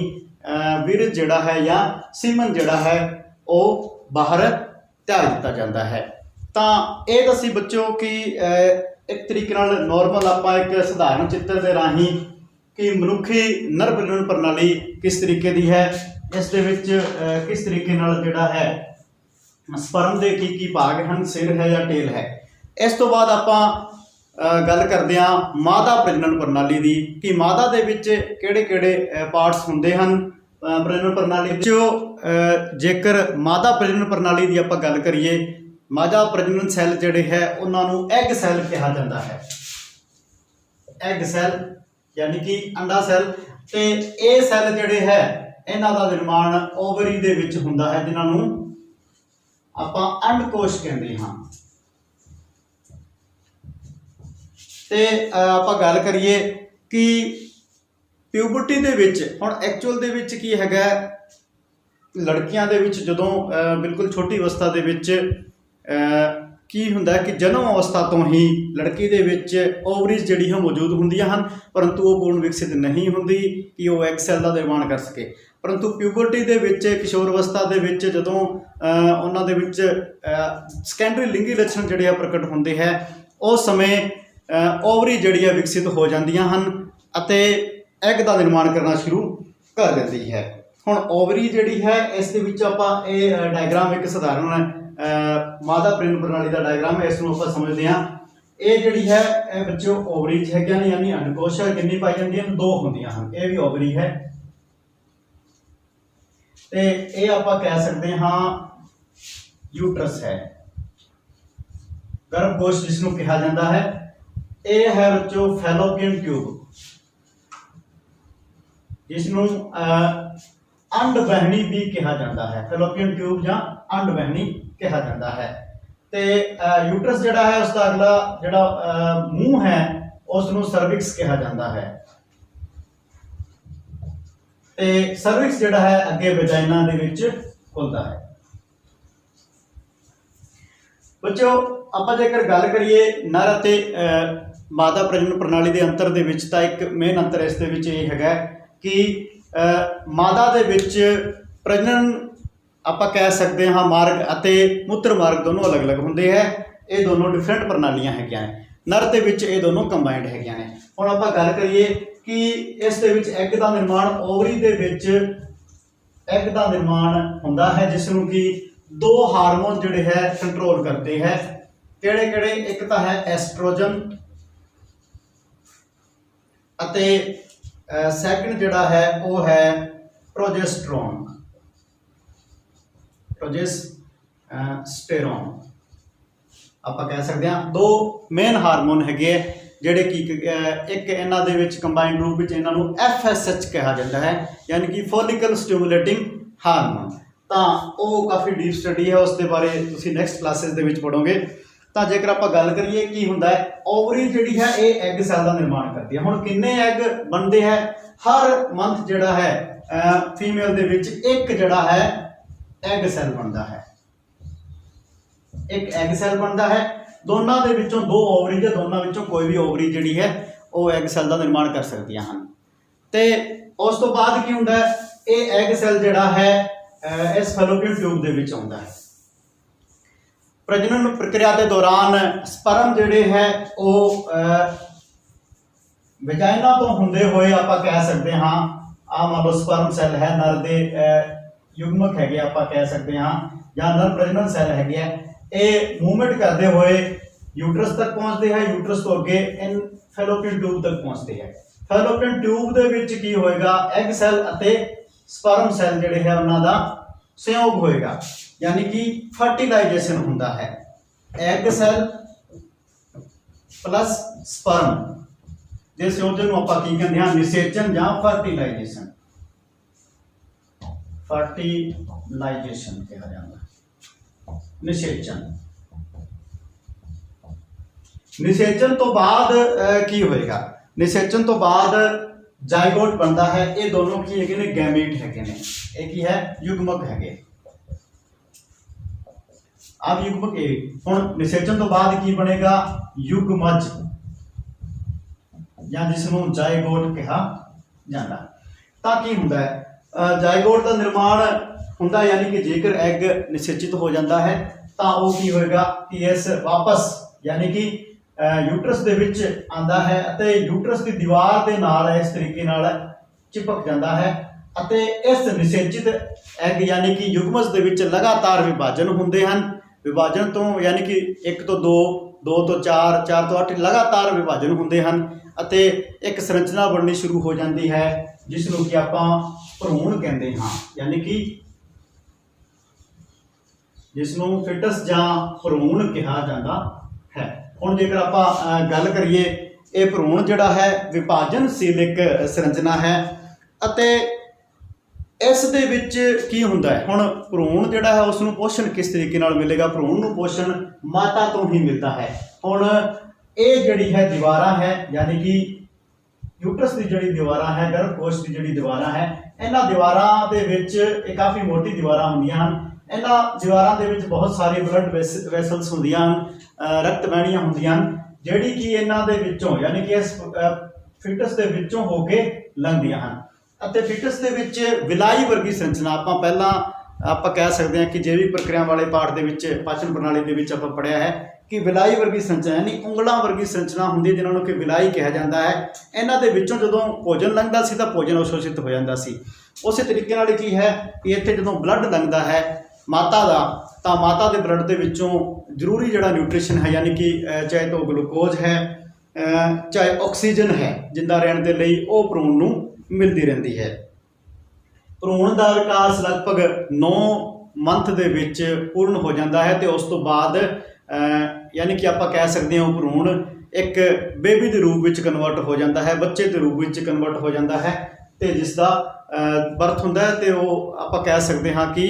ਵੀਰਜ ਜਿਹੜਾ ਹੈ ਜਾਂ ਸੀਮਨ ਜਿਹੜਾ ਹੈ ਉਹ ਬਾਹਰ ਤਿਆਗ ਦਿੱਤਾ ਜਾਂਦਾ ਹੈ। ਤਾਂ ਇਹ ਦੱਸੀ ਬੱਚੋ ਕਿ ਇੱਕ ਤਰੀਕੇ ਨਾਲ ਨੋਰਮਲ ਆਪਾਂ ਇੱਕ ਸਧਾਰਨ ਚਿੱਤਰ ਦੇ ਰਾਹੀਂ ਕਿ ਮਨੁੱਖੀ ਨਰ ਪ੍ਰਜਨਨ ਪ੍ਰਣਾਲੀ ਕਿਸ ਤਰੀਕੇ ਦੀ ਹੈ, ਇਸ ਦੇ ਵਿੱਚ ਕਿਸ ਤਰੀਕੇ ਨਾਲ ਜਿਹੜਾ ਹੈ ਸਪਰਮ ਦੇ ਕੀ ਭਾਗ ਹਨ, ਸਿਰ ਹੈ ਜਾਂ ਟੇਲ ਹੈ। ਇਸ ਤੋਂ ਬਾਅਦ ਆਪਾਂ ਗੱਲ ਕਰਦੇ ਹਾਂ ਮਾਦਾ ਪ੍ਰਜਨਨ ਪ੍ਰਣਾਲੀ ਦੀ ਕਿ ਮਾਦਾ ਦੇ ਵਿੱਚ ਕਿਹੜੇ ਕਿਹੜੇ ਪਾਰਟਸ ਹੁੰਦੇ ਹਨ ਪ੍ਰਜਨਨ ਪ੍ਰਣਾਲੀ ਵਿੱਚ। ਜੇਕਰ ਮਾਦਾ ਪ੍ਰਜਨਨ ਪ੍ਰਣਾਲੀ ਦੀ ਆਪਾਂ ਗੱਲ ਕਰੀਏ, ਮਾਦਾ ਪ੍ਰਜਨਨ ਸੈੱਲ ਜਿਹੜੇ ਹੈ ਉਹਨਾਂ ਨੂੰ ਐਗ ਸੈੱਲ ਕਿਹਾ ਜਾਂਦਾ ਹੈ। ਐਗ ਸੈੱਲ ਯਾਨੀ ਕਿ ਅੰਡਾ ਸੈੱਲ। ਤੇ ਇਹ ਸੈੱਲ ਜਿਹੜੇ ਹੈ ਇਹਨਾਂ ਦਾ ਨਿਰਮਾਣ ਓਵਰੀ ਦੇ ਵਿੱਚ ਹੁੰਦਾ ਹੈ ਜਿਨ੍ਹਾਂ ਨੂੰ ਆਪਾਂ ਅੰਡਕੋਸ਼ ਕਹਿੰਦੇ ਹਾਂ। ਤੇ ਆਪਾਂ ਗੱਲ ਕਰੀਏ ਕਿ ਪਿਊਬਰਟੀ ਦੇ ਵਿੱਚ, ਹੁਣ ਐਕਚੁਅਲ ਦੇ ਵਿੱਚ ਕੀ ਹੈਗਾ, ਲੜਕੀਆਂ ਦੇ ਵਿੱਚ ਜਦੋਂ ਬਿਲਕੁਲ ਛੋਟੀ ਅਵਸਥਾ ਦੇ ਵਿੱਚ ਕੀ ਹੁੰਦਾ ਕਿ ਜਨਮ ਅਵਸਥਾ ਤੋਂ ਹੀ ਲੜਕੀ ਦੇ ਵਿੱਚ ਓਵਰੀਜ਼ ਜਿਹੜੀ ਹੈ ਮੌਜੂਦ ਹੁੰਦੀਆਂ ਹਨ, ਪਰੰਤੂ ਉਹ ਪੂਰਨ ਵਿਕਸਿਤ ਨਹੀਂ ਹੁੰਦੀ ਕਿ ਉਹ ਐਗ ਸੈੱਲ ਦਾ ਨਿਰਮਾਣ ਕਰ ਸਕੇ। ਪਰੰਤੂ ਪਿਊਬਰਟੀ ਦੇ ਵਿੱਚ, ਕਿਸ਼ੋਰ ਅਵਸਥਾ ਦੇ ਵਿੱਚ ਜਦੋਂ ਉਹਨਾਂ ਦੇ ਵਿੱਚ ਸੈਕੰਡਰੀ ਲਿੰਗੀ ਲੱਛਣ ਜਿਹੜੇ ਆ ਪ੍ਰਗਟ ਹੁੰਦੇ ਹੈ, ਉਸ ਸਮੇਂ ਓਵਰੀ ਜਿਹੜੀ ਹੈ ਵਿਕਸਿਤ ਹੋ ਜਾਂਦੀਆਂ ਹਨ ਅਤੇ ਐਗ ਦਾ ਨਿਰਮਾਣ ਕਰਨਾ ਸ਼ੁਰੂ ਕਰ ਦਿੰਦੀ ਹੈ। ਹੁਣ ਓਵਰੀ ਜਿਹੜੀ ਹੈ ਇਸ ਦੇ ਵਿੱਚ ਆਪਾਂ ਇਹ ਡਾਇਗਰਾਮ ਇੱਕ ਸਧਾਰਨ ਮਾਦਾ ਪ੍ਰਜਨਨ ਪ੍ਰਣਾਲੀ ਦਾ ਡਾਇਗਰਾਮ ਹੈ, ਇਸ ਨੂੰ ਆਪਾਂ ਸਮਝਦੇ ਹਾਂ। ਇਹ ਜਿਹੜੀ ਹੈ ਇਹ ਬੱਚਿਓ ਓਵਰੀਜ਼ ਹੈਗੀਆਂ ਨੇ, ਯਾਨੀ ਅੰਡਕੋਸ਼ ਕਿੰਨੀ ਪਾਈ ਜਾਂਦੀਆਂ ਹਨ? 2 ਹੁੰਦੀਆਂ ਹਨ। ਇਹ ਵੀ ਓਵਰੀ ਹੈ ਤੇ ਇਹ ਆਪਾਂ ਕਹਿ ਸਕਦੇ ਹਾਂ ਯੂਟਰਸ ਹੈ, ਗਰਭਕੋਸ਼ ਜਿਸ ਨੂੰ ਕਿਹਾ ਜਾਂਦਾ ਹੈ। ਇਹ ਹੈ ਬੱਚੋ ਫੈਲੋਪੀਅਨ ਟਿਊਬ ਜਿਸ ਨੂੰ ਅੰਡ ਵਹਿਣੀ ਵੀ ਕਿਹਾ ਜਾਂਦਾ ਹੈ। ਫੈਲੋਪੀਅਨ ਟਿਊਬ ਜਾਂ ਅੰਡਵਹਿਣੀ ਕਿਹਾ ਜਾਂਦਾ ਹੈ। ਤੇ ਯੂਟਰਸ ਜਿਹੜਾ ਹੈ ਉਸ ਦਾ ਅਗਲਾ ਜਿਹੜਾ ਮੂੰਹ ਹੈ ਉਸ ਨੂੰ ਸਰਵਿਕਸ ਕਿਹਾ ਜਾਂਦਾ ਹੈ। ਤੇ ਸਰਵਿਕਸ ਜਿਹੜਾ ਹੈ ਅੱਗੇ ਵਜਾਈਨਾ ਦੇ ਵਿੱਚ ਖੁੱਲਦਾ ਹੈ। ਬੱਚਿਓ ਆਪਾਂ ਜੇਕਰ ਗੱਲ ਕਰੀਏ ਨਰ ਅਤੇ ਮਾਦਾ ਪ੍ਰਜਨਨ ਪ੍ਰਣਾਲੀ ਦੇ ਅੰਤਰ ਦੇ ਵਿੱਚ, ਤਾਂ ਇੱਕ ਮੇਨ ਅੰਤਰ ਇਸ ਦੇ ਵਿੱਚ ਇਹ ਹੈਗਾ ਕਿ ਮਾਦਾ ਦੇ ਵਿੱਚ ਪ੍ਰਜਨਨ ਆਪਾਂ ਕਹਿ ਸਕਦੇ ਹਾਂ ਮਾਰਗ ਅਤੇ ਮੂਤਰ ਮਾਰਗ ਦੋਨੋਂ ਅਲੱਗ-ਅਲੱਗ ਹੁੰਦੇ ਹੈ। ਇਹ ਦੋਨੋਂ ਡਿਫਰੈਂਟ ਪ੍ਰਣਾਲੀਆਂ ਹੈਗੀਆਂ ਨੇ। ਨਰ ਦੇ ਵਿੱਚ ਇਹ ਦੋਨੋਂ ਕੰਬਾਈਨਡ ਹੈਗੀਆਂ ਨੇ। ਹੁਣ ਆਪਾਂ ਗੱਲ ਕਰੀਏ ਕਿ ਇਸ ਦੇ ਵਿੱਚ ਐਗ ਦਾ ਨਿਰਮਾਣ, ਓਵਰੀ ਦੇ ਵਿੱਚ ਐਗ ਦਾ ਨਿਰਮਾਣ ਹੁੰਦਾ ਹੈ, ਜਿਸ ਨੂੰ ਕਿ ਦੋ ਹਾਰਮੋਨ ਜਿਹੜੇ ਹੈ ਕੰਟਰੋਲ ਕਰਦੇ ਹੈ। ਕਿਹੜੇ ਕਿਹੜੇ? ਇੱਕ ਤਾਂ ਹੈ ਐਸਟ੍ਰੋਜਨ ਅਤੇ ਸੈਕੰਡ ਜਿਹੜਾ ਹੈ ਉਹ ਹੈ ਪ੍ਰੋਜੈਸਟਰੋਨ, ਪ੍ਰੋਜੈਸਟੇਰੋਨ ਆਪਾਂ ਕਹਿ ਸਕਦੇ ਹਾਂ। ਦੋ ਮੇਨ ਹਾਰਮੋਨ ਹੈਗੇ ਜਿਹੜੇ ਕਿ ਇੱਕ ਇਹਨਾਂ ਦੇ ਵਿੱਚ ਕੰਬਾਈਨਡ ਰੂਪ ਵਿੱਚ ਇਹਨਾਂ ਨੂੰ FSH ਕਿਹਾ ਜਾਂਦਾ ਹੈ, ਯਾਨੀ ਕਿ ਫੋਲਿਕਲ ਸਟਿਮੂਲੇਟਿੰਗ ਹਾਰਮੋਨ। ਤਾਂ ਉਹ ਕਾਫੀ ਡੀਪ ਸਟੱਡੀ ਹੈ, ਉਸ ਦੇ ਬਾਰੇ ਤੁਸੀਂ ਨੈਕਸਟ ਕਲਾਸਿਸ ਦੇ ਵਿੱਚ ਪੜ੍ਹੋਗੇ। ਤਾਂ ਜੇਕਰ ਆਪਾਂ ਗੱਲ ਕਰੀਏ ਕੀ ਹੁੰਦਾ ਹੈ, ਓਵਰੀ ਜਿਹੜੀ ਹੈ ਇਹ ਐਗ ਸੈੱਲ ਦਾ ਨਿਰਮਾਣ ਕਰਦੀ ਹੈ। ਹੁਣ ਕਿੰਨੇ ਐਗ ਬਣਦੇ ਹੈ? ਹਰ ਮੰਥ ਜਿਹੜਾ ਹੈ ਫੀਮੇਲ ਦੇ ਵਿੱਚ ਇੱਕ ਜਿਹੜਾ ਹੈ ਐਗ ਸੈੱਲ ਬਣਦਾ ਹੈ, ਇੱਕ ਐਗ ਸੈੱਲ ਬਣਦਾ ਹੈ। ਦੋਨਾਂ ਦੇ ਵਿੱਚੋਂ ਦੋ ਓਵਰੀ ਜਾਂ ਦੋਨਾਂ ਵਿੱਚੋਂ ਕੋਈ ਵੀ ਓਵਰੀ ਜਿਹੜੀ ਹੈ ਉਹ ਐਗ ਸੈੱਲ ਦਾ ਨਿਰਮਾਣ ਕਰ ਸਕਦੀਆਂ ਹਨ। ਤੇ ਉਸ ਤੋਂ ਬਾਅਦ ਕੀ ਹੁੰਦਾ ਹੈ, ਇਹ ਐਗ ਸੈੱਲ ਜਿਹੜਾ ਹੈ ਇਸ ਫੈਲੋਪੀਅਨ ਟਿਊਬ ਦੇ ਵਿੱਚ ਆਉਂਦਾ ਹੈ। ਪ੍ਰਜਨਨ ਪ੍ਰਕਿਰਿਆ ਦੇ ਦੌਰਾਨ ਸਪਰਮ ਜਿਹੜੇ ਹੈ ਉਹ ਵਜਾਈਨਾ ਤੋਂ ਹੁੰਦੇ ਹੋਏ ਆਪਾਂ ਕਹਿ ਸਕਦੇ ਹਾਂ, ਆਹ ਮੰਨ ਲਓ ਸਪਰਮ ਸੈੱਲ ਹੈ, ਨਰ ਦੇ ਯੁਗਮਕ ਹੈਗੇ ਆਪਾਂ ਕਹਿ ਸਕਦੇ ਹਾਂ, ਜਾਂ ਨਰ ਪ੍ਰਜਨਨ ਸੈੱਲ ਹੈਗੇ ਆ, ਇਹ ਮੂਵਮੈਂਟ ਕਰਦੇ ਹੋਏ ਯੂਟਰਸ ਤੱਕ ਪਹੁੰਚਦੇ ਹੈ। ਯੂਟਰਸ ਤੋਂ ਅੱਗੇ ਇਨ ਫੈਲੋਪੀਅਨ ਟਿਊਬ ਤੱਕ ਪਹੁੰਚਦੇ ਹੈ। ਫੈਲੋਪੀਅਨ ਟਿਊਬ ਦੇ ਵਿੱਚ ਕੀ ਹੋਏਗਾ, ਐਗ ਸੈੱਲ ਅਤੇ ਸਪਰਮ ਸੈੱਲ ਜਿਹੜੇ ਹੈ ਉਹਨਾਂ ਦਾ ਸੰਯੋਗ ਹੋਏਗਾ, यानी कि फर्टिलाइजेशन होता है। एग सैल प्लस स्पर्म ਦੇ ਸੰਯੋਜਨ ਨੂੰ ਆਪਾਂ ਕੀ ਕਹਿੰਦੇ ਹਾਂ, ਨਿਸ਼ੇਚਨ ਜਾਂ ਫਰਟੀਲਾਈਜੇਸ਼ਨ, ਫਰਟੀਲਾਈਜੇਸ਼ਨ ਕਿਹਾ ਜਾਂਦਾ। ਨਿਸ਼ੇਚਨ ਤੋਂ ਬਾਅਦ ਕੀ ਹੋਏਗਾ, ਨਿਸ਼ੇਚਨ ਤੋਂ ਬਾਅਦ ਜਾਇਗੋਟ ਬਣਦਾ ਹੈ। ਇਹ ਦੋਨੋਂ ਕੀ ਹੈਗੇ ਨੇ, ਗੈਮੀਟ ਹੈਗੇ ਨੇ। ਇਹ ਕੀ ਹੈ, ਯੁਗਮਕ ਹੈਗੇ। अब युग्मक ਹੁਣ ਨਿਸ਼ੇਚਨ ਤੋਂ ਬਾਅਦ ਕੀ ਬਣੇਗਾ, ਯੁਗਮਜ ਜਾਂ ਜਿਸ ਨੂੰ ਜਾਇਗੋਟ ਕਿਹਾ ਜਾਂਦਾ। ਤਾਂ ਕੀ ਹੁੰਦਾ ਹੈ, ਜਾਇਗੋਟ ਦਾ ਨਿਰਮਾਣ ਹੁੰਦਾ, ਯਾਨੀ ਕਿ ਜੇਕਰ ਐਗ ਨਿਸ਼ੇਚਿਤ ਹੋ ਜਾਂਦਾ ਹੈ ਤਾਂ ਉਹ ਕੀ ਹੋਏਗਾ ਕਿ ਇਸ ਵਾਪਸ ਯਾਨੀ ਕਿ ਯੂਟਰਸ ਦੇ ਵਿੱਚ ਆਂਦਾ ਹੈ ਅਤੇ ਯੂਟਰਸ ਦੀ ਦੀਵਾਰ ਦੇ ਨਾਲ ਇਸ ਤਰੀਕੇ ਨਾਲ ਚਿਪਕ ਜਾਂਦਾ ਹੈ ਅਤੇ ਇਸ ਨਿਸ਼ੇਚਿਤ ਐਗ ਯਾਨੀ ਕਿ ਯੁਗਮਜ ਦੇ ਵਿੱਚ ਲਗਾਤਾਰ ਵਿਭਾਜਨ ਹੁੰਦੇ ਹਨ। ਵਿਭਾਜਨ ਤੋਂ ਯਾਨੀ ਕਿ 1 ਤੋਂ 2, 2 ਤੋਂ 4, 4 ਤੋਂ 8 ਲਗਾਤਾਰ ਵਿਭਾਜਨ ਹੁੰਦੇ ਹਨ ਅਤੇ ਇੱਕ ਸੰਰਚਨਾ ਬਣਨੀ ਸ਼ੁਰੂ ਹੋ ਜਾਂਦੀ ਹੈ ਜਿਸ ਨੂੰ ਕਿ ਆਪਾਂ ਭਰੂਣ ਕਹਿੰਦੇ ਹਾਂ, ਯਾਨੀ ਕਿ ਜਿਸ ਨੂੰ ਫਿਟਸ ਜਾਂ ਭਰੂਣ ਕਿਹਾ ਜਾਂਦਾ ਹੈ। ਹੁਣ ਜੇਕਰ ਆਪਾਂ ਗੱਲ ਕਰੀਏ, ਇਹ ਭਰੂਣ ਜਿਹੜਾ ਹੈ ਵਿਭਾਜਨਸ਼ੀਲ ਇੱਕ ਸੰਰਚਨਾ ਹੈ ਅਤੇ ਇਸ ਦੇ ਵਿੱਚ ਕੀ ਹੁੰਦਾ ਹੈ, ਹੁਣ ਭਰੂਣ ਜਿਹੜਾ ਹੈ ਉਸ ਨੂੰ ਪੋਸ਼ਣ ਕਿਸ ਤਰੀਕੇ ਨਾਲ ਮਿਲੇਗਾ, ਭਰੂਣ ਨੂੰ ਪੋਸ਼ਣ ਮਾਤਾ ਤੋਂ ਹੀ ਮਿਲਦਾ ਹੈ। ਹੁਣ ਇਹ ਜਿਹੜੀ ਹੈ ਦੀਵਾਰਾਂ ਹੈ, ਯਾਨੀ ਕਿ ਯੂਟਰਸ ਦੀ ਜਿਹੜੀ ਦੀਵਾਰਾਂ ਹੈ, ਗਰਭਕੋਸ਼ ਦੀ ਜਿਹੜੀ ਦੀਵਾਰਾਂ ਹੈ, ਇਹਨਾਂ ਦੀਵਾਰਾਂ ਦੇ ਵਿੱਚ ਇਹ ਕਾਫੀ ਮੋਟੀ ਦੀਵਾਰਾਂ ਹੁੰਦੀਆਂ ਹਨ। ਇਹਨਾਂ ਦੀਵਾਰਾਂ ਦੇ ਵਿੱਚ ਬਹੁਤ ਸਾਰੇ ਬਲੱਡ ਵੈਸਲਸ ਹੁੰਦੀਆਂ ਹਨ, ਰਕਤ ਵਾਹਿਨੀਆਂ ਹੁੰਦੀਆਂ ਹਨ, ਜਿਹੜੀ ਕਿ ਇਹਨਾਂ ਦੇ ਵਿੱਚੋਂ ਯਾਨੀ ਕਿ ਇਸ ਫਿਟਸ ਦੇ ਵਿੱਚੋਂ ਹੋ ਕੇ ਲੰਘਦੀਆਂ ਹਨ ਅਤੇ ਫਿਟਸ ਦੇ ਵਿੱਚ ਵਿਲਾਈ ਵਰਗੀ ਸੰਰਚਨਾ ਆਪਾਂ ਕਹਿ ਸਕਦੇ ਹਾਂ ਕਿ ਜੈਵਿਕ ਪ੍ਰਕਿਰਿਆ ਵਾਲੇ ਪਾਠ ਦੇ ਵਿੱਚ ਪਾਚਨ ਪ੍ਰਣਾਲੀ ਦੇ ਵਿੱਚ ਆਪਾਂ ਪੜ੍ਹਿਆ ਹੈ ਕਿ ਵਿਲਾਈ ਵਰਗੀ ਸੰਰਚਨਾ ਯਾਨੀ ਉਂਗਲਾਂ ਵਰਗੀ ਸੰਰਚਨਾ ਹੁੰਦੀ ਹੈ, ਜਿਨ੍ਹਾਂ ਨੂੰ ਕਿ ਵਿਲਾਈ ਕਿਹਾ ਜਾਂਦਾ ਹੈ। ਇਹਨਾਂ ਦੇ ਵਿੱਚੋਂ ਜਦੋਂ ਭੋਜਨ ਲੰਘਦਾ ਸੀ ਤਾਂ ਭੋਜਨ ਅਵਸ਼ੋਸ਼ਿਤ ਹੋ ਜਾਂਦਾ ਸੀ। ਉਸੇ ਤਰੀਕੇ ਨਾਲ ਕੀ ਹੈ ਕਿ ਇੱਥੇ ਜਦੋਂ ਬਲੱਡ ਲੰਘਦਾ ਹੈ ਮਾਤਾ ਦਾ, ਤਾਂ ਮਾਤਾ ਦੇ ਬਲੱਡ ਦੇ ਵਿੱਚੋਂ ਜ਼ਰੂਰੀ ਜਿਹੜਾ ਨਿਊਟ੍ਰੀਸ਼ਨ ਹੈ, ਯਾਨੀ ਕਿ ਚਾਹੇ ਤਾਂ ਗਲੂਕੋਜ਼ ਹੈ ਚਾਹੇ ਆਕਸੀਜਨ ਹੈ ਜਿੰਦਾ ਰਹਿਣ ਦੇ ਲਈ, ਉਹ ਭਰੂਣ ਨੂੰ ਮਿਲਦੀ ਰਹਿੰਦੀ ਹੈ। ਭਰੂਣ ਦਾ ਵਿਕਾਸ ਲਗਭਗ 9 ਮੰਥ ਦੇ ਵਿੱਚ ਪੂਰਨ ਹੋ ਜਾਂਦਾ ਹੈ ਤੇ ਉਸ ਤੋਂ ਬਾਅਦ ਯਾਨੀ ਕਿ ਆਪਾਂ ਕਹਿ ਸਕਦੇ ਹਾਂ ਭਰੂਣ ਇੱਕ ਬੇਬੀ ਦੇ ਰੂਪ ਵਿੱਚ ਕਨਵਰਟ ਹੋ ਜਾਂਦਾ ਹੈ, ਬੱਚੇ ਦੇ ਰੂਪ ਵਿੱਚ ਕਨਵਰਟ ਹੋ ਜਾਂਦਾ ਹੈ ਤੇ ਜਿਸ ਦਾ ਬਰਥ ਹੁੰਦਾ ਹੈ ਤੇ ਉਹ ਆਪਾਂ ਕਹਿ ਸਕਦੇ ਹਾਂ ਕਿ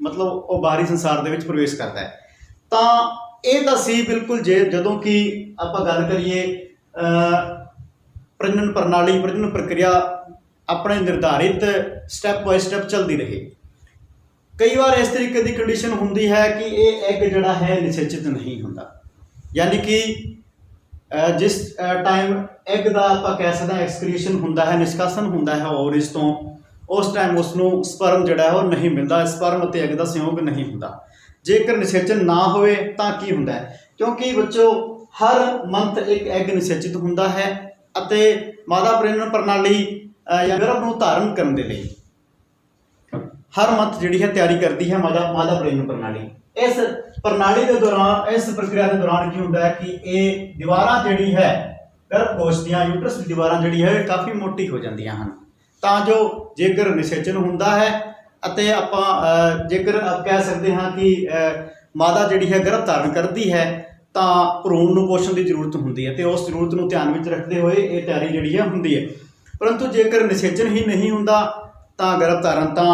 मतलब ਉਹ ਬਾਹਰੀ ਸੰਸਾਰ ਦੇ ਵਿੱਚ ਪ੍ਰਵੇਸ਼ ਕਰਦਾ ਹੈ। ਤਾਂ ਇਹ ਤਾਂ ਸੀ ਬਿਲਕੁਲ ਜਦੋਂ ਕਿ ਆਪਾਂ ਗੱਲ ਕਰੀਏ ਪ੍ਰਜਨਨ ਪ੍ਰਣਾਲੀ, ਪ੍ਰਜਨਨ ਪ੍ਰਕਿਰਿਆ ਆਪਣੇ ਨਿਰਧਾਰਿਤ ਸਟੈਪ ਬਾਏ ਸਟੈਪ ਚੱਲਦੀ ਰਹੇ। ਕਈ ਵਾਰ ਇਸ ਤਰੀਕੇ ਦੀ ਕੰਡੀਸ਼ਨ ਹੁੰਦੀ ਹੈ ਕਿ ਇਹ ਐਗ ਜਿਹੜਾ ਹੈ ਨਿਸ਼ਚਿਤ ਨਹੀਂ ਹੁੰਦਾ, ਯਾਨੀ ਕਿ ਜਿਸ ਟਾਈਮ ਐਗ ਦਾ ਆਪਾਂ ਕਹਿ ਸਕਦੇ ਹਾਂ ਐਕਸਕ੍ਰੀਸ਼ਨ ਹੁੰਦਾ ਹੈ, ਨਿਸ਼ਕਾਸਨ ਹੁੰਦਾ ਹੈ ਓਵਰੀਜ਼ ਤੋਂ, ਉਸ ਟਾਈਮ ਉਸ ਨੂੰ ਸਪਰਮ ਜਿਹੜਾ ਹੈ ਉਹ ਨਹੀਂ ਮਿਲਦਾ, ਸਪਰਮ ਅਤੇ ਐਗ ਦਾ ਸੰਯੋਗ ਨਹੀਂ ਹੁੰਦਾ। ਜੇਕਰ ਨਿਸ਼ੇਚਨ ਨਾ ਹੋਵੇ ਤਾਂ ਕੀ ਹੁੰਦਾ ਹੈ, ਕਿਉਂਕਿ ਬੱਚੋ ਹਰ ਮੰਥ ਇੱਕ ਐਗ ਨਿਸ਼ੇਚਿਤ ਹੁੰਦਾ ਹੈ ਅਤੇ ਮਾਦਾ ਪ੍ਰਜਨਨ ਪ੍ਰਣਾਲੀ ਜਾਂ ਗਰਭ ਨੂੰ ਧਾਰਨ ਕਰਨ ਦੇ ਲਈ ਹਰ ਮੰਥ ਜਿਹੜੀ ਹੈ ਤਿਆਰੀ ਕਰਦੀ ਹੈ ਮਾਦਾ ਪ੍ਰਜਨਨ ਪ੍ਰਣਾਲੀ। ਇਸ ਪ੍ਰਣਾਲੀ ਦੇ ਦੌਰਾਨ, ਇਸ ਪ੍ਰਕਿਰਿਆ ਦੇ ਦੌਰਾਨ ਕੀ ਹੁੰਦਾ ਹੈ ਕਿ ਇਹ ਦੀਵਾਰਾਂ ਜਿਹੜੀ ਹੈ ਗਰਭਕੋਸ਼ ਦੀਆਂ, ਯੂਟਰਸ ਦੀ ਦੀਵਾਰਾਂ ਜਿਹੜੀ ਹੈ ਕਾਫੀ ਮੋਟੀ ਹੋ ਜਾਂਦੀਆਂ ਹਨ, ਤਾਂ ਜੋ ਜੇਕਰ ਨਿਸ਼ੇਚਨ ਹੁੰਦਾ ਹੈ ਅਤੇ ਆਪਾਂ ਜੇਕਰ ਕਹਿ ਸਕਦੇ ਹਾਂ ਕਿ ਮਾਦਾ ਜਿਹੜੀ ਹੈ ਗਰਭ ਧਾਰਨ ਕਰਦੀ ਹੈ ਤਾਂ ਭਰੂਣ ਨੂੰ ਪੋਸ਼ਣ ਦੀ ਜ਼ਰੂਰਤ ਹੁੰਦੀ ਹੈ, ਅਤੇ ਉਸ ਜ਼ਰੂਰਤ ਨੂੰ ਧਿਆਨ ਵਿੱਚ ਰੱਖਦੇ ਹੋਏ ਇਹ ਤਿਆਰੀ ਜਿਹੜੀ ਹੈ ਹੁੰਦੀ ਹੈ। ਪਰੰਤੂ ਜੇਕਰ ਨਿਸ਼ੇਚਨ ਹੀ ਨਹੀਂ ਹੁੰਦਾ ਤਾਂ ਗਰਭ ਧਾਰਨ ਤਾਂ